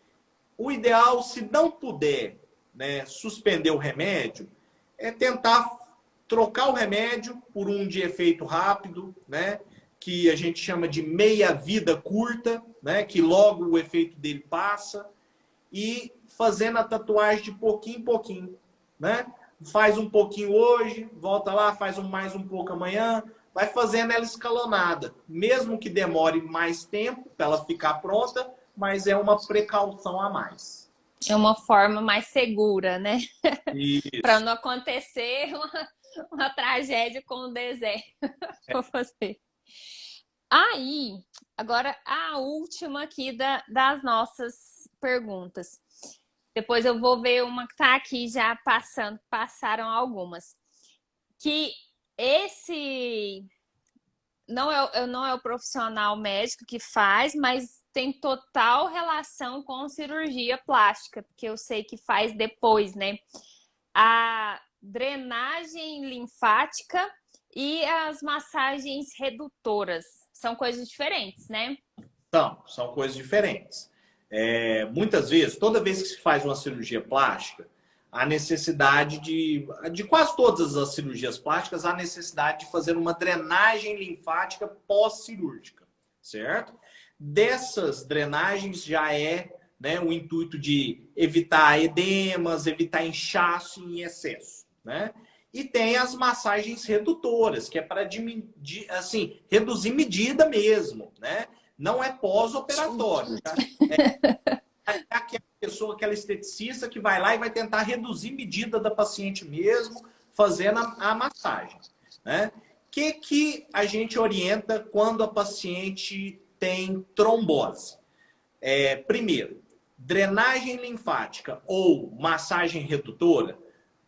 O ideal, se não puder, né, suspender o remédio, é tentar trocar o remédio por um de efeito rápido, né, que a gente chama de meia-vida curta, né, que logo o efeito dele passa, e fazendo a tatuagem de pouquinho em pouquinho, né? Faz um pouquinho hoje, volta lá, faz mais um pouco amanhã, vai fazendo ela escalonada. Mesmo que demore mais tempo para ela ficar pronta, mas é uma precaução a mais. É uma forma mais segura, né? Para Isso. não acontecer uma tragédia com o deserto. Vou fazer. Aí, agora a última aqui das nossas perguntas. Depois eu vou ver uma que tá aqui já passaram algumas. Que esse não é o profissional médico que faz, mas tem total relação com cirurgia plástica, porque eu sei que faz depois, né? A drenagem linfática e as massagens redutoras. São coisas diferentes, né? São coisas diferentes. Muitas vezes, toda vez que se faz uma cirurgia plástica, há necessidade de quase todas as cirurgias plásticas, há necessidade de fazer uma drenagem linfática pós-cirúrgica, certo? Dessas drenagens já né, o intuito de evitar edemas, evitar inchaço em excesso, né? E tem as massagens redutoras, que é para assim, reduzir medida mesmo, né? Não é pós-operatório, tá? É aquela pessoa, aquela esteticista que vai lá e vai tentar reduzir medida da paciente mesmo, fazendo a massagem, né? O que a gente orienta quando a paciente tem trombose? Primeiro, drenagem linfática ou massagem redutora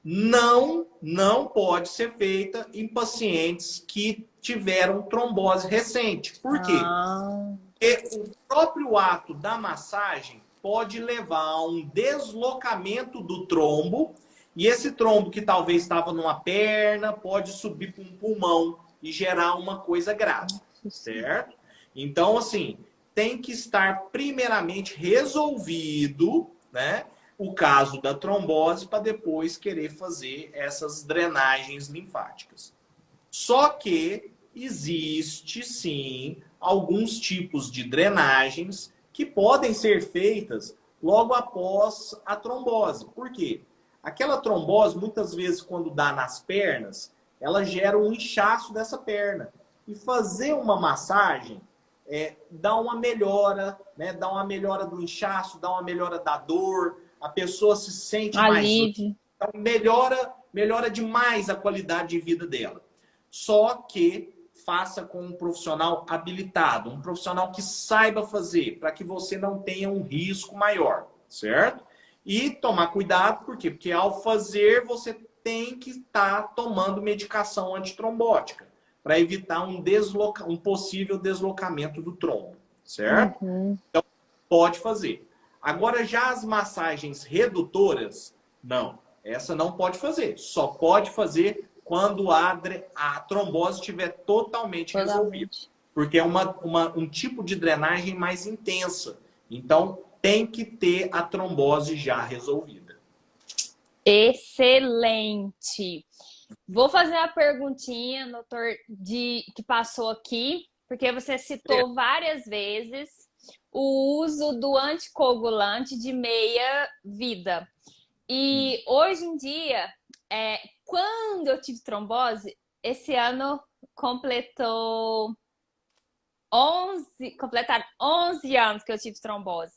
não pode ser feita em pacientes que tiveram trombose recente. Por quê? Porque o próprio ato da massagem pode levar a um deslocamento do trombo, e esse trombo que talvez estava numa perna pode subir para um pulmão e gerar uma coisa grave, certo? Então, assim, tem que estar primeiramente resolvido, né, o caso da trombose para depois querer fazer essas drenagens linfáticas. Só que existe sim alguns tipos de drenagens que podem ser feitas logo após a trombose. Por quê? Aquela trombose, muitas vezes, quando dá nas pernas, ela gera um inchaço dessa perna. E fazer uma massagem dá uma melhora, né? Dá uma melhora do inchaço, dá uma melhora da dor, a pessoa se sente Alívio. Então, melhora demais a qualidade de vida dela. Só que faça com um profissional habilitado, um profissional que saiba fazer, para que você não tenha um risco maior, certo? E tomar cuidado, por quê? Porque ao fazer, você tem que estar tomando medicação antitrombótica, para evitar um possível deslocamento do trombo, certo? Então, pode fazer. Agora, já as massagens redutoras, não. Essa não pode fazer. Só pode fazer quando a trombose estiver totalmente resolvida. Porque é um tipo de drenagem mais intensa. Então, tem que ter a trombose já resolvida. Excelente! Vou fazer uma perguntinha, doutor, que passou aqui, porque você citou várias vezes o uso do anticoagulante de meia vida. E hoje em dia, quando eu tive trombose, esse ano completaram 11 anos que eu tive trombose.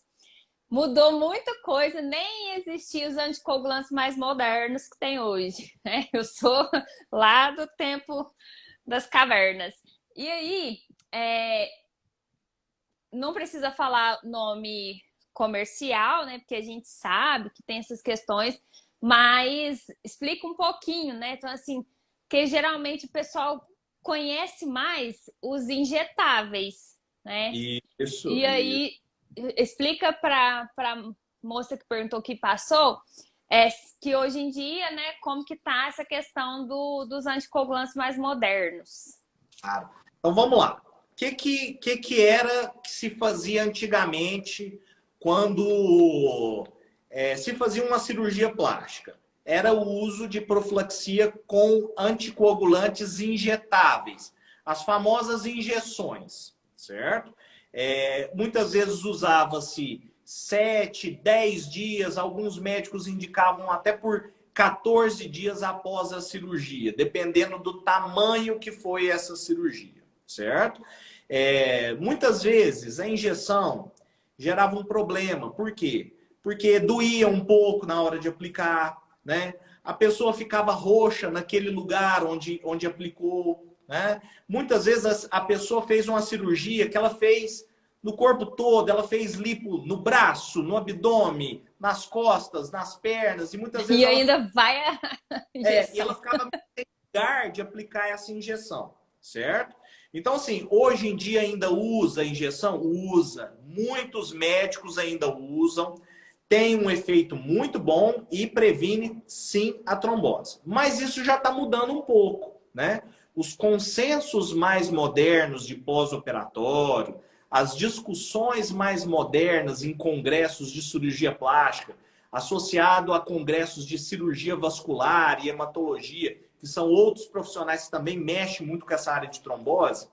Mudou muita coisa, nem existiam os anticoagulantes mais modernos que tem hoje, né? Eu sou lá do tempo das cavernas. E aí, não precisa falar nome comercial, né? Porque a gente sabe que tem essas questões, mas explica um pouquinho, né? Então, assim, que geralmente o pessoal conhece mais os injetáveis, né? Isso. E aí, explica para a moça que perguntou que passou, que hoje em dia, né, como que tá essa questão dos anticoagulantes mais modernos. Claro. Então vamos lá. O que era que se fazia antigamente quando se fazia uma cirurgia plástica? Era o uso de profilaxia com anticoagulantes injetáveis, as famosas injeções, certo? Muitas vezes usava-se 7, 10 dias, alguns médicos indicavam até por 14 dias após a cirurgia, dependendo do tamanho que foi essa cirurgia, certo? Muitas vezes a injeção gerava um problema. Por quê? Porque doía um pouco na hora de aplicar, né? A pessoa ficava roxa naquele lugar onde aplicou, né? Muitas vezes a pessoa fez uma cirurgia que ela fez no corpo todo, ela fez lipo no braço, no abdômen, nas costas, nas pernas, e muitas vezes E ainda vai a e ela injeção. ficava sem lugar de aplicar essa injeção, certo? Então, assim, hoje em dia ainda usa a injeção? Usa. Muitos médicos ainda usam. Tem um efeito muito bom e previne, sim, a trombose. Mas isso já está mudando um pouco, né? Os consensos mais modernos de pós-operatório, as discussões mais modernas em congressos de cirurgia plástica, associado a congressos de cirurgia vascular e hematologia, que são outros profissionais que também mexem muito com essa área de trombose,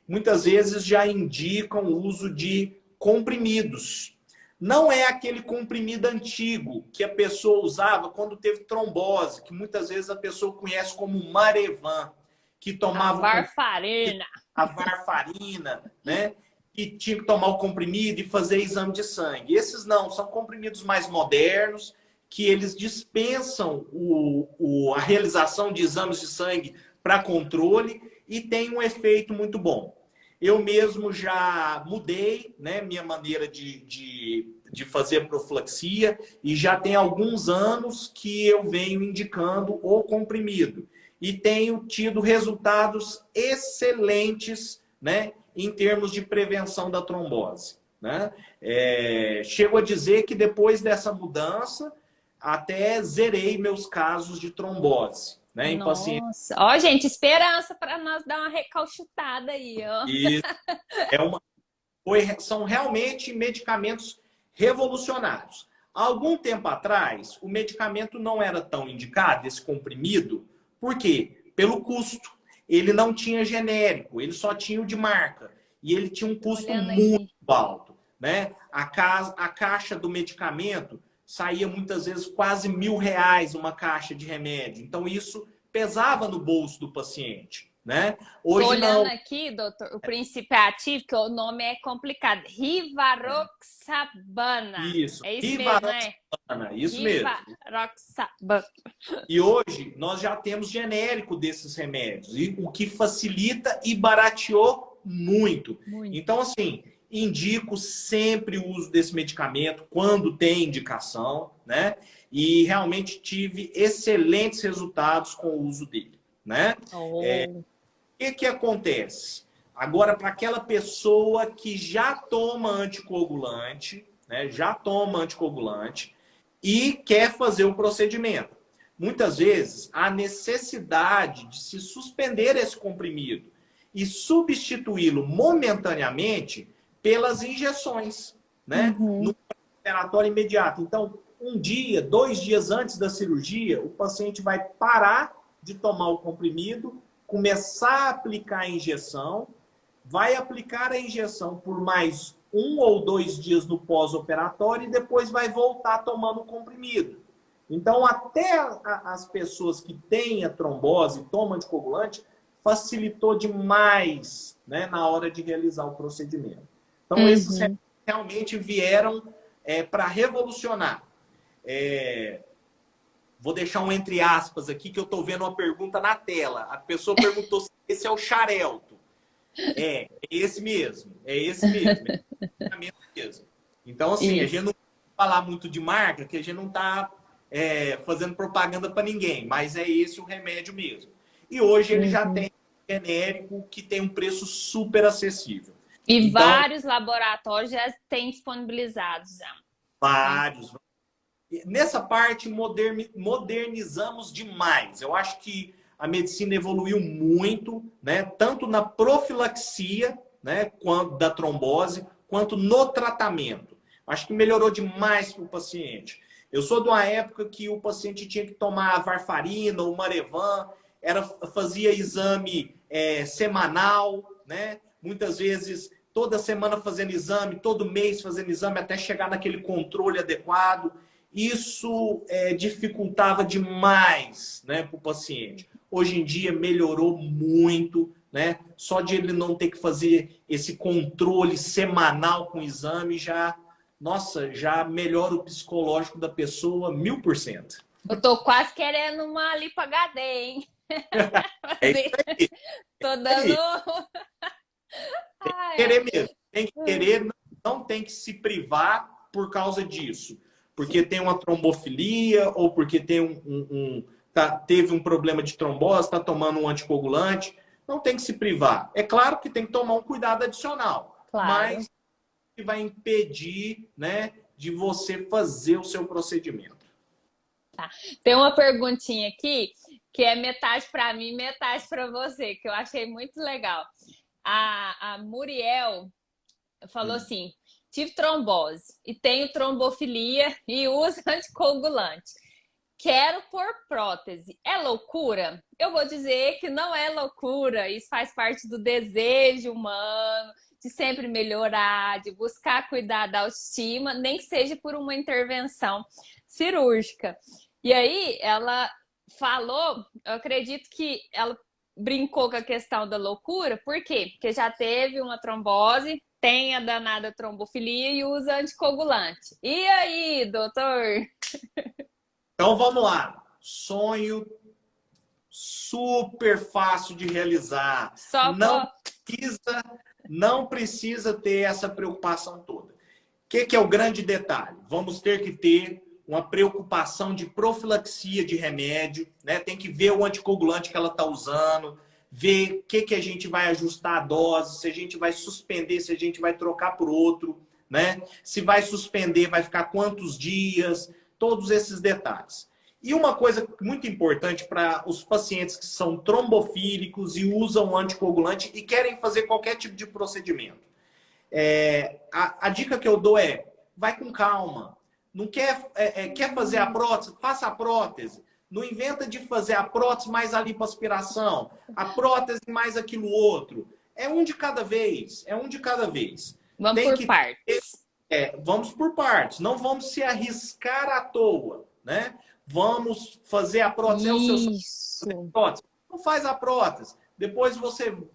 muitas vezes já indicam o uso de comprimidos. Não é aquele comprimido antigo que a pessoa usava quando teve trombose, que muitas vezes a pessoa conhece como Marevan, que tomava Varfarina. a varfarina, né? E tinha que tomar o comprimido e fazer exame de sangue. Esses não, são comprimidos mais modernos, que eles dispensam a realização de exames de sangue para controle e tem um efeito muito bom. Eu mesmo já mudei, né, minha maneira de fazer profilaxia e já tem alguns anos que eu venho indicando o comprimido. E tenho tido resultados excelentes, né, em termos de prevenção da trombose, né? Chego a dizer que depois dessa mudança, até zerei meus casos de trombose, né, em pacientes. Nossa. Ó, gente, esperança para nós dar uma recalchutada aí, ó. E são realmente medicamentos revolucionários. Há algum tempo atrás, o medicamento não era tão indicado, esse comprimido, por quê? Pelo custo. Ele não tinha genérico, ele só tinha o de marca. E ele tinha um custo muito alto, né? A caixa do medicamento saía muitas vezes quase R$ 1.000 uma caixa de remédio. Então, isso pesava no bolso do paciente, né? Hoje tô olhando não. aqui, doutor, o princípio ativo, que o nome é complicado. Rivaroxabana. Isso, É isso mesmo, né? Rivaroxabana, isso mesmo. Rivaroxabana. E hoje nós já temos genérico desses remédios, e o que facilita e barateou muito. Então, assim, indico sempre o uso desse medicamento quando tem indicação, né? E realmente tive excelentes resultados com o uso dele, né? Oh. O que acontece? Agora, para aquela pessoa que já toma anticoagulante, né? Já toma anticoagulante e quer fazer o procedimento. Muitas vezes, há necessidade de se suspender esse comprimido e substituí-lo momentaneamente pelas injeções, né? No operatório imediato. Então, 1 dia, 2 dias antes da cirurgia, o paciente vai parar de tomar o comprimido, começar a aplicar a injeção, vai aplicar a injeção por mais 1 ou 2 dias no pós-operatório e depois vai voltar tomando o comprimido. Então, até as pessoas que têm a trombose e tomam anticoagulante, facilitou demais, né, na hora de realizar o procedimento. Então, esses realmente vieram para revolucionar. Vou deixar um entre aspas aqui, que eu estou vendo uma pergunta na tela. A pessoa perguntou se esse é o Xarelto. É esse mesmo. É esse mesmo. Mesmo. Então, assim, a gente não vai falar muito de marca, que a gente não está fazendo propaganda para ninguém, mas é esse o remédio mesmo. E hoje ele já tem genérico que tem um preço super acessível. E então, vários laboratórios já têm disponibilizados já. Vários. Nessa parte modernizamos demais. Eu acho que a medicina evoluiu muito, né? Tanto na profilaxia, né, quanto da trombose, quanto no tratamento. Acho que melhorou demais para o paciente. Eu sou de uma época que o paciente tinha que tomar varfarina ou Marevan, fazia exame semanal, né? Muitas vezes toda semana fazendo exame, todo mês fazendo exame, até chegar naquele controle adequado. Isso dificultava demais, né, para o paciente. Hoje em dia melhorou muito, né? Só de ele não ter que fazer esse controle semanal com o exame já, nossa, já melhora o psicológico da pessoa 1000%. Eu tô quase querendo uma lipo HD, hein? É isso aí. Tô dando. Querer mesmo. Tem que querer, não tem que se privar por causa disso. Porque tem uma trombofilia ou porque tem teve um problema de trombose, está tomando um anticoagulante. Não tem que se privar. É claro que tem que tomar um cuidado adicional. Claro. Mas que vai impedir, né, de você fazer o seu procedimento. Tá. Tem uma perguntinha aqui que é metade para mim, metade para você, que eu achei muito legal. A Muriel falou assim: tive trombose e tenho trombofilia e uso anticoagulante. Quero pôr prótese. É loucura? Eu vou dizer que não é loucura. Isso faz parte do desejo humano de sempre melhorar, de buscar cuidar da autoestima, nem que seja por uma intervenção cirúrgica. E aí ela falou, eu acredito que ela brincou com a questão da loucura. Por quê? Porque já teve uma trombose, tem a danada trombofilia e usa anticoagulante. E aí, doutor? Então vamos lá. Sonho super fácil de realizar. Só não precisa ter essa preocupação toda. O que é o grande detalhe? Vamos ter que ter uma preocupação de profilaxia de remédio, né? Tem que ver o anticoagulante que ela está usando, ver o que a gente vai ajustar a dose, se a gente vai suspender, se a gente vai trocar por outro, né? Se vai suspender, vai ficar quantos dias, todos esses detalhes. E uma coisa muito importante para os pacientes que são trombofílicos e usam anticoagulante e querem fazer qualquer tipo de procedimento. A dica que eu dou é, vai com calma. Não quer fazer a prótese? Faça a prótese. Não inventa de fazer a prótese mais a lipoaspiração, a prótese mais aquilo outro. É um de cada vez. É um de cada vez. Vamos por partes. Vamos por partes. Não vamos se arriscar à toa, né? Vamos fazer a prótese. Isso. Não faz a prótese. Depois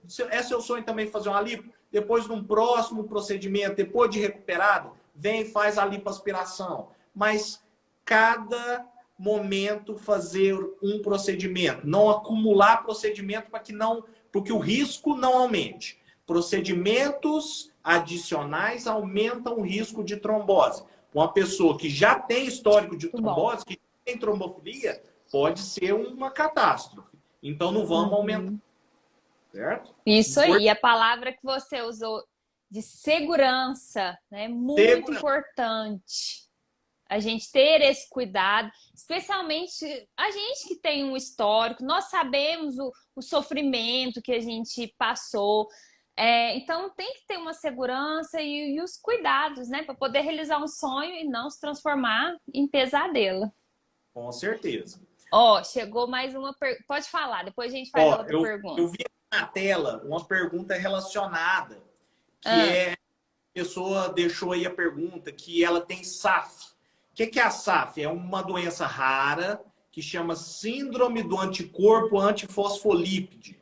seu sonho também fazer uma lipo. Depois, num próximo procedimento, depois de recuperado, vem e faz a lipoaspiração. Mas cada momento fazer um procedimento. Não acumular procedimento porque o risco não aumente. Procedimentos adicionais aumentam o risco de trombose. Uma pessoa que já tem histórico de trombose, que tem trombofilia, pode ser uma catástrofe. Então não vamos aumentar. Certo? Isso aí. E a palavra que você usou de segurança, né? Muito importante. A gente ter esse cuidado, especialmente a gente que tem um histórico, nós sabemos o sofrimento que a gente passou. Então tem que ter uma segurança e os cuidados, né? Para poder realizar um sonho e não se transformar em pesadelo. Com certeza. Chegou mais uma pergunta. Pode falar, depois a gente faz outra pergunta. Eu vi na tela uma pergunta relacionada, que a pessoa deixou aí a pergunta, que ela tem SAF. O que é a SAF? É uma doença rara que chama Síndrome do Anticorpo Antifosfolípide.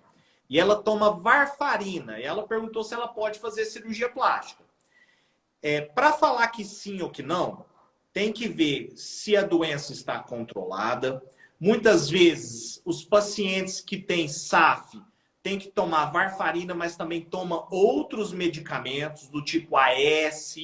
E ela toma varfarina. E ela perguntou se ela pode fazer cirurgia plástica. Para falar que sim ou que não, tem que ver se a doença está controlada. Muitas vezes, os pacientes que têm SAF têm que tomar varfarina, mas também tomam outros medicamentos, do tipo AS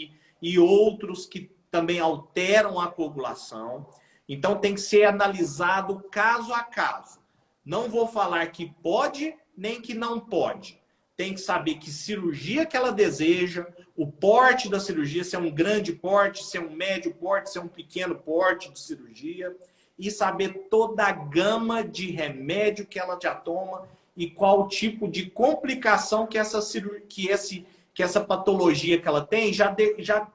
e outros que também alteram a coagulação. Então, tem que ser analisado caso a caso. Não vou falar que pode, nem que não pode. Tem que saber que cirurgia que ela deseja, o porte da cirurgia, se é um grande porte, se é um médio porte, se é um pequeno porte de cirurgia. e saber toda a gama de remédio que ela já toma e qual tipo de complicação que essa patologia que ela tem já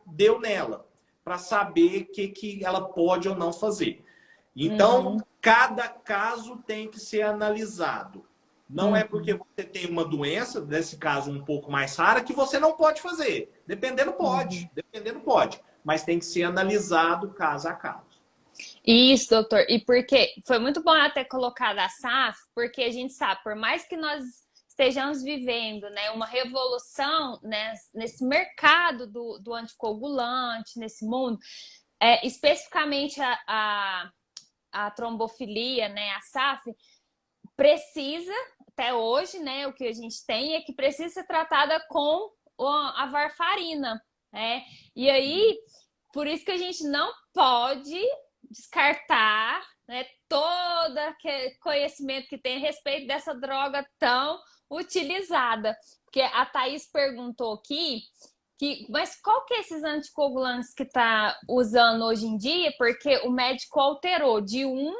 deu nela, para saber o que ela pode ou não fazer. Então, cada caso tem que ser analisado. Não é porque você tem uma doença, nesse caso um pouco mais rara, que você não pode fazer. Dependendo pode, dependendo pode. Mas tem que ser analisado caso a caso. Isso, doutor. E porque foi muito bom até colocar a SAF, porque a gente sabe, por mais que nós estejamos vivendo, né, uma revolução, né, nesse mercado do anticoagulante, nesse mundo, especificamente a trombofilia, né, a SAF, precisa, até hoje, né, o que a gente tem é que precisa ser tratada com a varfarina, né? E aí, por isso que a gente não pode descartar, né, todo aquele conhecimento que tem a respeito dessa droga tão utilizada. Porque a Thaís perguntou aqui, mas qual que é esses anticoagulantes que está usando hoje em dia? Porque o médico alterou de um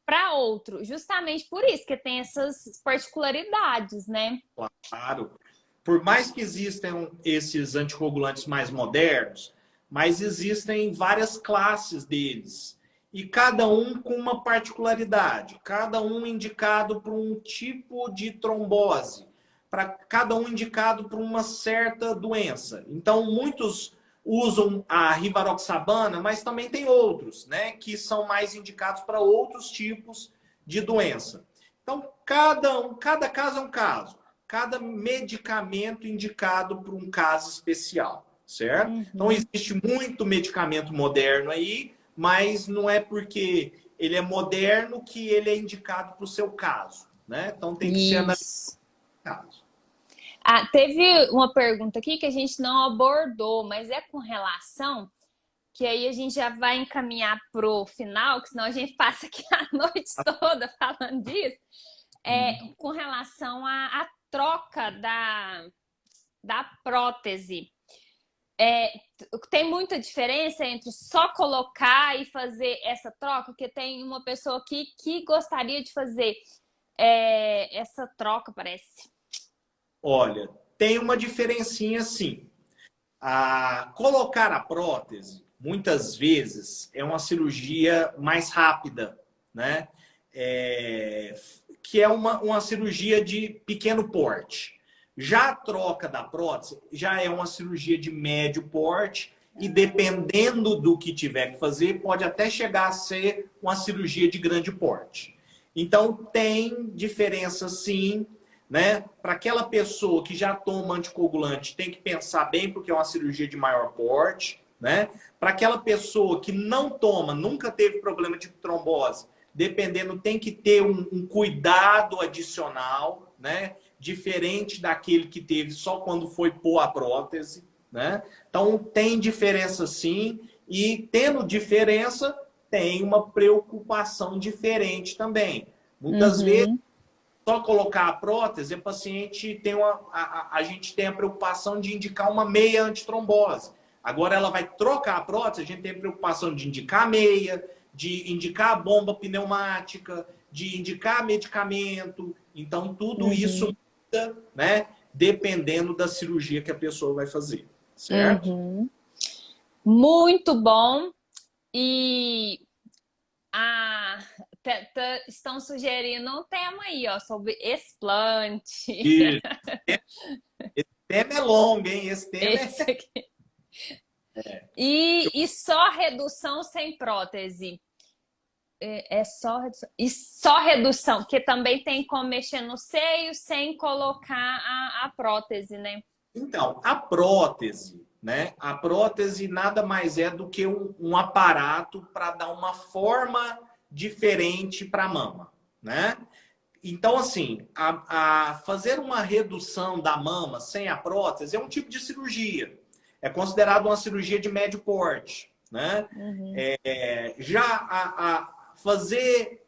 para outro, justamente por isso que tem essas particularidades, né? Claro. Por mais que existam esses anticoagulantes mais modernos, mas existem várias classes deles. E cada um com uma particularidade, cada um indicado para um tipo de trombose, para cada um indicado para uma certa doença. Então, muitos usam a rivaroxabana, mas também tem outros, né, que são mais indicados para outros tipos de doença. Então, cada caso é um caso, cada medicamento indicado para um caso especial, certo? Então, existe muito medicamento moderno aí, mas não é porque ele é moderno que ele é indicado para o seu caso, né? Então tem que ser analisado. Teve uma pergunta aqui que a gente não abordou, mas é com relação, que aí a gente já vai encaminhar pro final, que senão a gente passa aqui a noite toda falando disso, com relação à troca da prótese. Tem muita diferença entre só colocar e fazer essa troca? Porque tem uma pessoa aqui que gostaria de fazer essa troca, parece. Olha, tem uma diferencinha sim. Colocar a prótese, muitas vezes, é uma cirurgia mais rápida, né? Que é uma cirurgia de pequeno porte. Já a troca da prótese já é uma cirurgia de médio porte e dependendo do que tiver que fazer, pode até chegar a ser uma cirurgia de grande porte. Então, tem diferença sim, né? Para aquela pessoa que já toma anticoagulante, tem que pensar bem porque é uma cirurgia de maior porte, né? Para aquela pessoa que não toma, nunca teve problema de trombose, dependendo, tem que ter um cuidado adicional, né? Diferente daquele que teve só quando foi pôr a prótese, né? Então, tem diferença sim, e tendo diferença, tem uma preocupação diferente também. Muitas vezes, só colocar a prótese, o paciente tem a gente tem a preocupação de indicar uma meia antitrombose. Agora, ela vai trocar a prótese, a gente tem a preocupação de indicar a meia, de indicar a bomba pneumática, de indicar medicamento. Então, tudo isso muda, né? Dependendo da cirurgia que a pessoa vai fazer, certo? Muito bom. E estão sugerindo um tema aí, ó, sobre explante. Isso. Esse tema é longo, hein? Esse tema E só redução sem prótese. Só redução. E só redução, porque também tem como mexer no seio sem colocar a prótese, né? Então, a prótese, né? A prótese nada mais é do que um aparato para dar uma forma diferente para a mama, né? Então, assim, fazer uma redução da mama sem a prótese é um tipo de cirurgia. É considerado uma cirurgia de médio porte, né? Fazer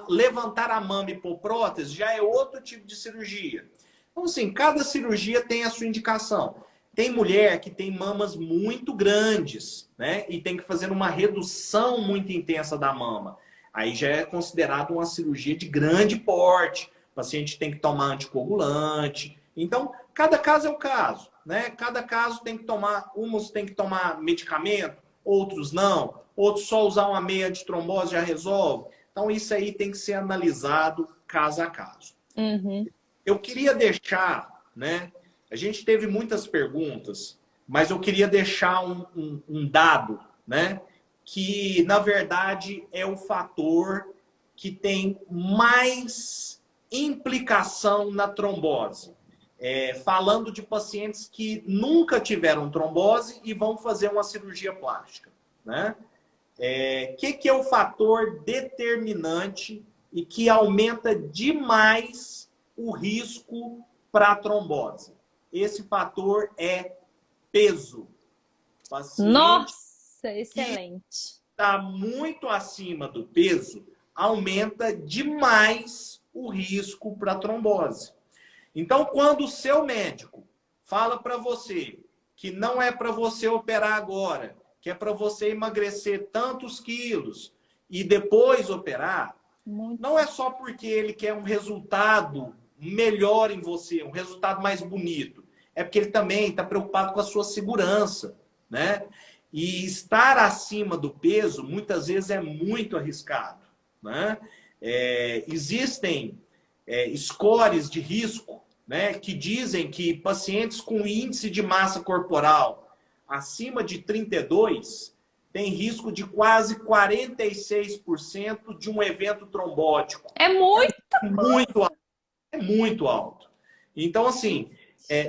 levantar a mama e pôr prótese já é outro tipo de cirurgia. Então, assim, cada cirurgia tem a sua indicação. Tem mulher que tem mamas muito grandes, né? E tem que fazer uma redução muito intensa da mama. aí já é considerado uma cirurgia de grande porte. O paciente tem que tomar anticoagulante. Então, cada caso é um caso, né? Cada caso tem que tomar, uns tem que tomar medicamento, outros não, outros só usar uma meia de trombose já resolve. Então, isso aí tem que ser analisado caso a caso. Uhum. Eu queria deixar, né? A gente teve muitas perguntas, mas eu queria deixar um dado, né? Que, na verdade, é o fator que tem mais implicação na trombose. Falando de pacientes que nunca tiveram trombose e vão fazer uma cirurgia plástica, né? Que é o fator determinante e que aumenta demais o risco para trombose? Esse fator é peso. O paciente Nossa, excelente. está muito acima do peso, aumenta demais o risco para trombose. Então, quando o seu médico fala para você que não é para você operar agora, que é para você emagrecer tantos quilos e depois operar, não é só porque ele quer um resultado melhor em você, um resultado mais bonito. É porque ele também está preocupado com a sua segurança, né? E estar acima do peso, muitas vezes, é muito arriscado, né? Existem scores de risco, né, que dizem que pacientes com índice de massa corporal acima de 32 têm risco de quase 46% de um evento trombótico. É muito. Muito alto. É muito alto. Então, assim,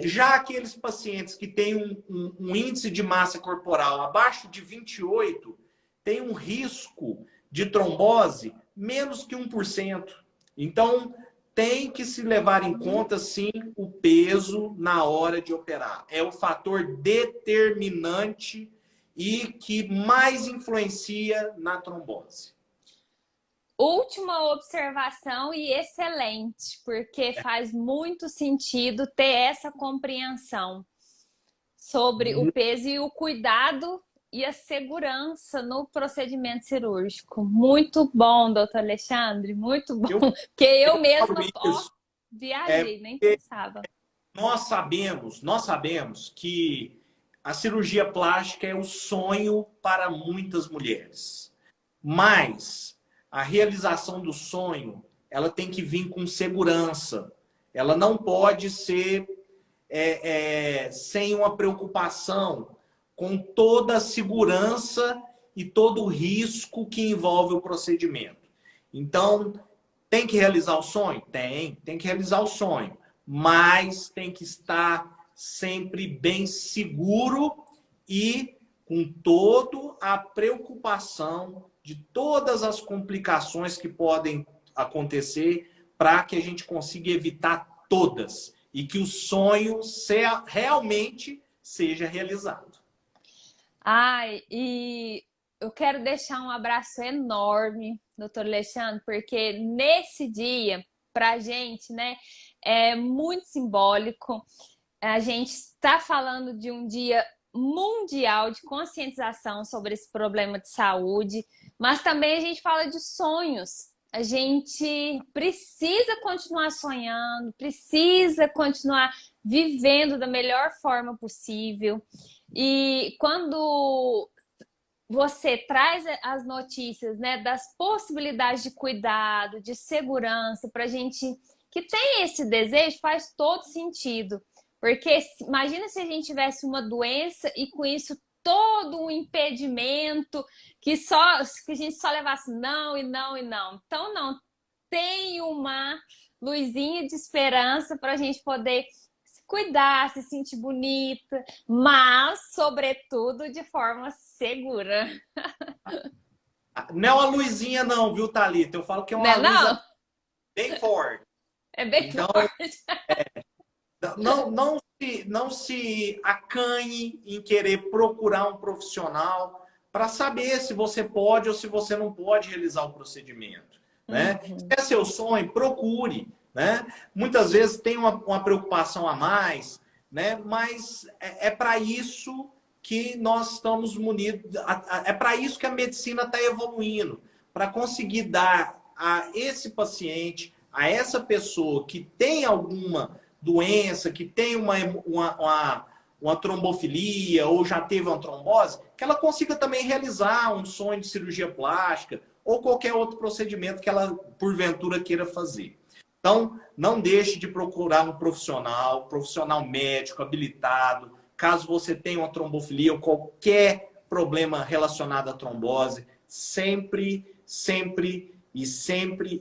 já aqueles pacientes que têm um índice de massa corporal abaixo de 28 têm um risco de trombose menos que 1%. Então, tem que se levar em conta, sim, o peso na hora de operar. É o fator determinante e que mais influencia na trombose. Última observação e excelente, porque faz muito sentido ter essa compreensão sobre o peso e o cuidado e a segurança no procedimento cirúrgico. Muito bom, doutor Alexandre, muito bom. Porque eu mesma viajei, nem pensava. Nós sabemos que a cirurgia plástica é o sonho para muitas mulheres. Mas a realização do sonho, ela tem que vir com segurança. Ela não pode ser sem uma preocupação com toda a segurança e todo o risco que envolve o procedimento. Então, tem que realizar o sonho? Tem que realizar o sonho. Mas tem que estar sempre bem seguro e com toda a preocupação de todas as complicações que podem acontecer para que a gente consiga evitar todas e que o sonho realmente seja realizado. Ai, e eu quero deixar um abraço enorme, doutor Alexandre, porque nesse dia, pra gente, né, é muito simbólico. A gente está falando de um dia mundial de conscientização sobre esse problema de saúde, mas também a gente fala de sonhos. A gente precisa continuar sonhando, precisa continuar vivendo da melhor forma possível. E quando você traz as notícias, né, das possibilidades de cuidado, de segurança para a gente que tem esse desejo, faz todo sentido. Porque imagina se a gente tivesse uma doença e com isso todo um impedimento que a gente só levasse não e não e não. Então, não. Tem uma luzinha de esperança para a gente poder se cuidar, se sentir bonita, mas, sobretudo, de forma segura. Não é uma luzinha não, viu, Thalita? Eu falo que é uma luz bem forte. É bem forte. Não se acanhe em querer procurar um profissional para saber se você pode ou se você não pode realizar o procedimento. Né? Se é seu sonho, procure. Né? Muitas vezes tem uma preocupação a mais, né? Mas é para isso que nós estamos munidos, é para isso que a medicina está evoluindo, para conseguir dar a esse paciente, a essa pessoa que tem alguma doença, que tem uma trombofilia ou já teve uma trombose, que ela consiga também realizar um sonho de cirurgia plástica ou qualquer outro procedimento que ela, porventura, queira fazer. Então, não deixe de procurar um profissional médico, habilitado, caso você tenha uma trombofilia ou qualquer problema relacionado à trombose, sempre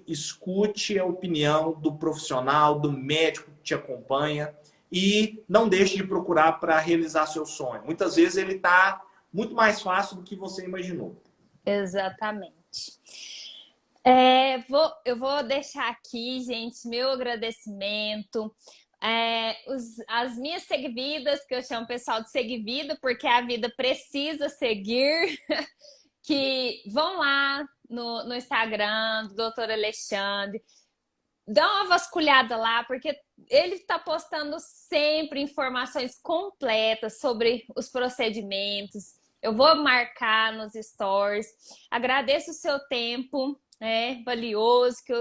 escute a opinião do profissional, do médico que te acompanha e não deixe de procurar para realizar seu sonho. Muitas vezes ele está muito mais fácil do que você imaginou. Exatamente. Eu vou deixar aqui, gente, meu agradecimento. As minhas seguidas, que eu chamo o pessoal de seguivida, porque a vida precisa seguir, que vão lá no Instagram do Dr. Alexandre, dá uma vasculhada lá, porque ele está postando sempre informações completas sobre os procedimentos. Eu vou marcar nos stories. Agradeço o seu tempo, valioso, que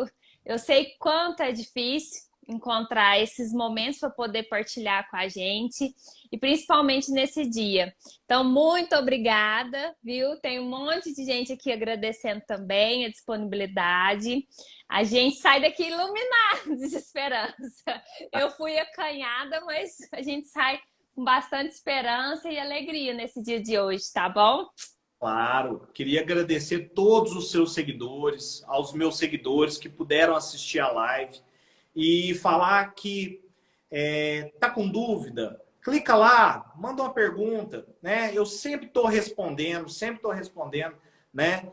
eu sei quanto é difícil encontrar esses momentos para poder partilhar com a gente e principalmente nesse dia. Então, muito obrigada, viu? Tem um monte de gente aqui agradecendo também a disponibilidade. A gente sai daqui iluminado de esperança. Eu fui acanhada, mas a gente sai com bastante esperança e alegria nesse dia de hoje, tá bom? Claro, queria agradecer todos os seus seguidores, aos meus seguidores que puderam assistir a live e falar que tá com dúvida, clica lá, manda uma pergunta, né? Eu sempre estou respondendo, né?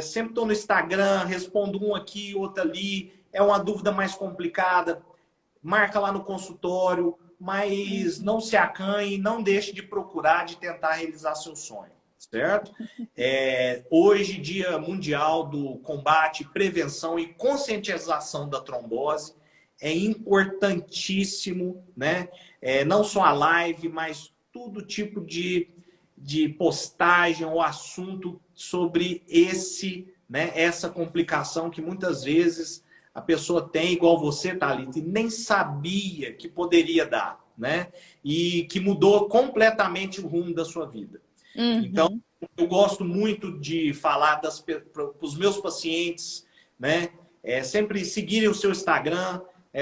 Sempre estou no Instagram, respondo um aqui, outro ali. É uma dúvida mais complicada, marca lá no consultório, mas não se acanhe, não deixe de procurar, de tentar realizar seu sonho, certo? Hoje, Dia Mundial do Combate, Prevenção e Conscientização da Trombose, é importantíssimo, né? Não só a live, mas todo tipo de postagem ou assunto sobre essa complicação que muitas vezes a pessoa tem, igual você, Thalita, e nem sabia que poderia dar, né? E que mudou completamente o rumo da sua vida. Uhum. Então, eu gosto muito de falar para os meus pacientes, né? Sempre seguirem o seu Instagram,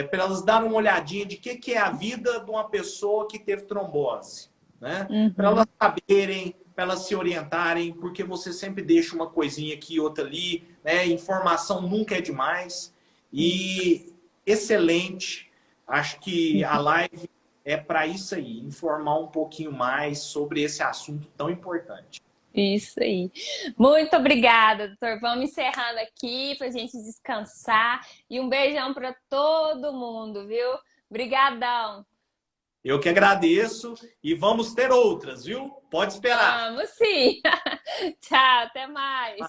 para elas darem uma olhadinha de que é a vida de uma pessoa que teve trombose, né? Uhum. Para elas saberem, para elas se orientarem, porque você sempre deixa uma coisinha aqui, outra ali, né? Informação nunca é demais. E excelente, acho que a live é para isso aí, informar um pouquinho mais sobre esse assunto tão importante. Isso aí. Muito obrigada, doutor. Vamos encerrando aqui para a gente descansar. E um beijão para todo mundo, viu? Obrigadão. Eu que agradeço e vamos ter outras, viu? Pode esperar. Vamos sim. Tchau, até mais.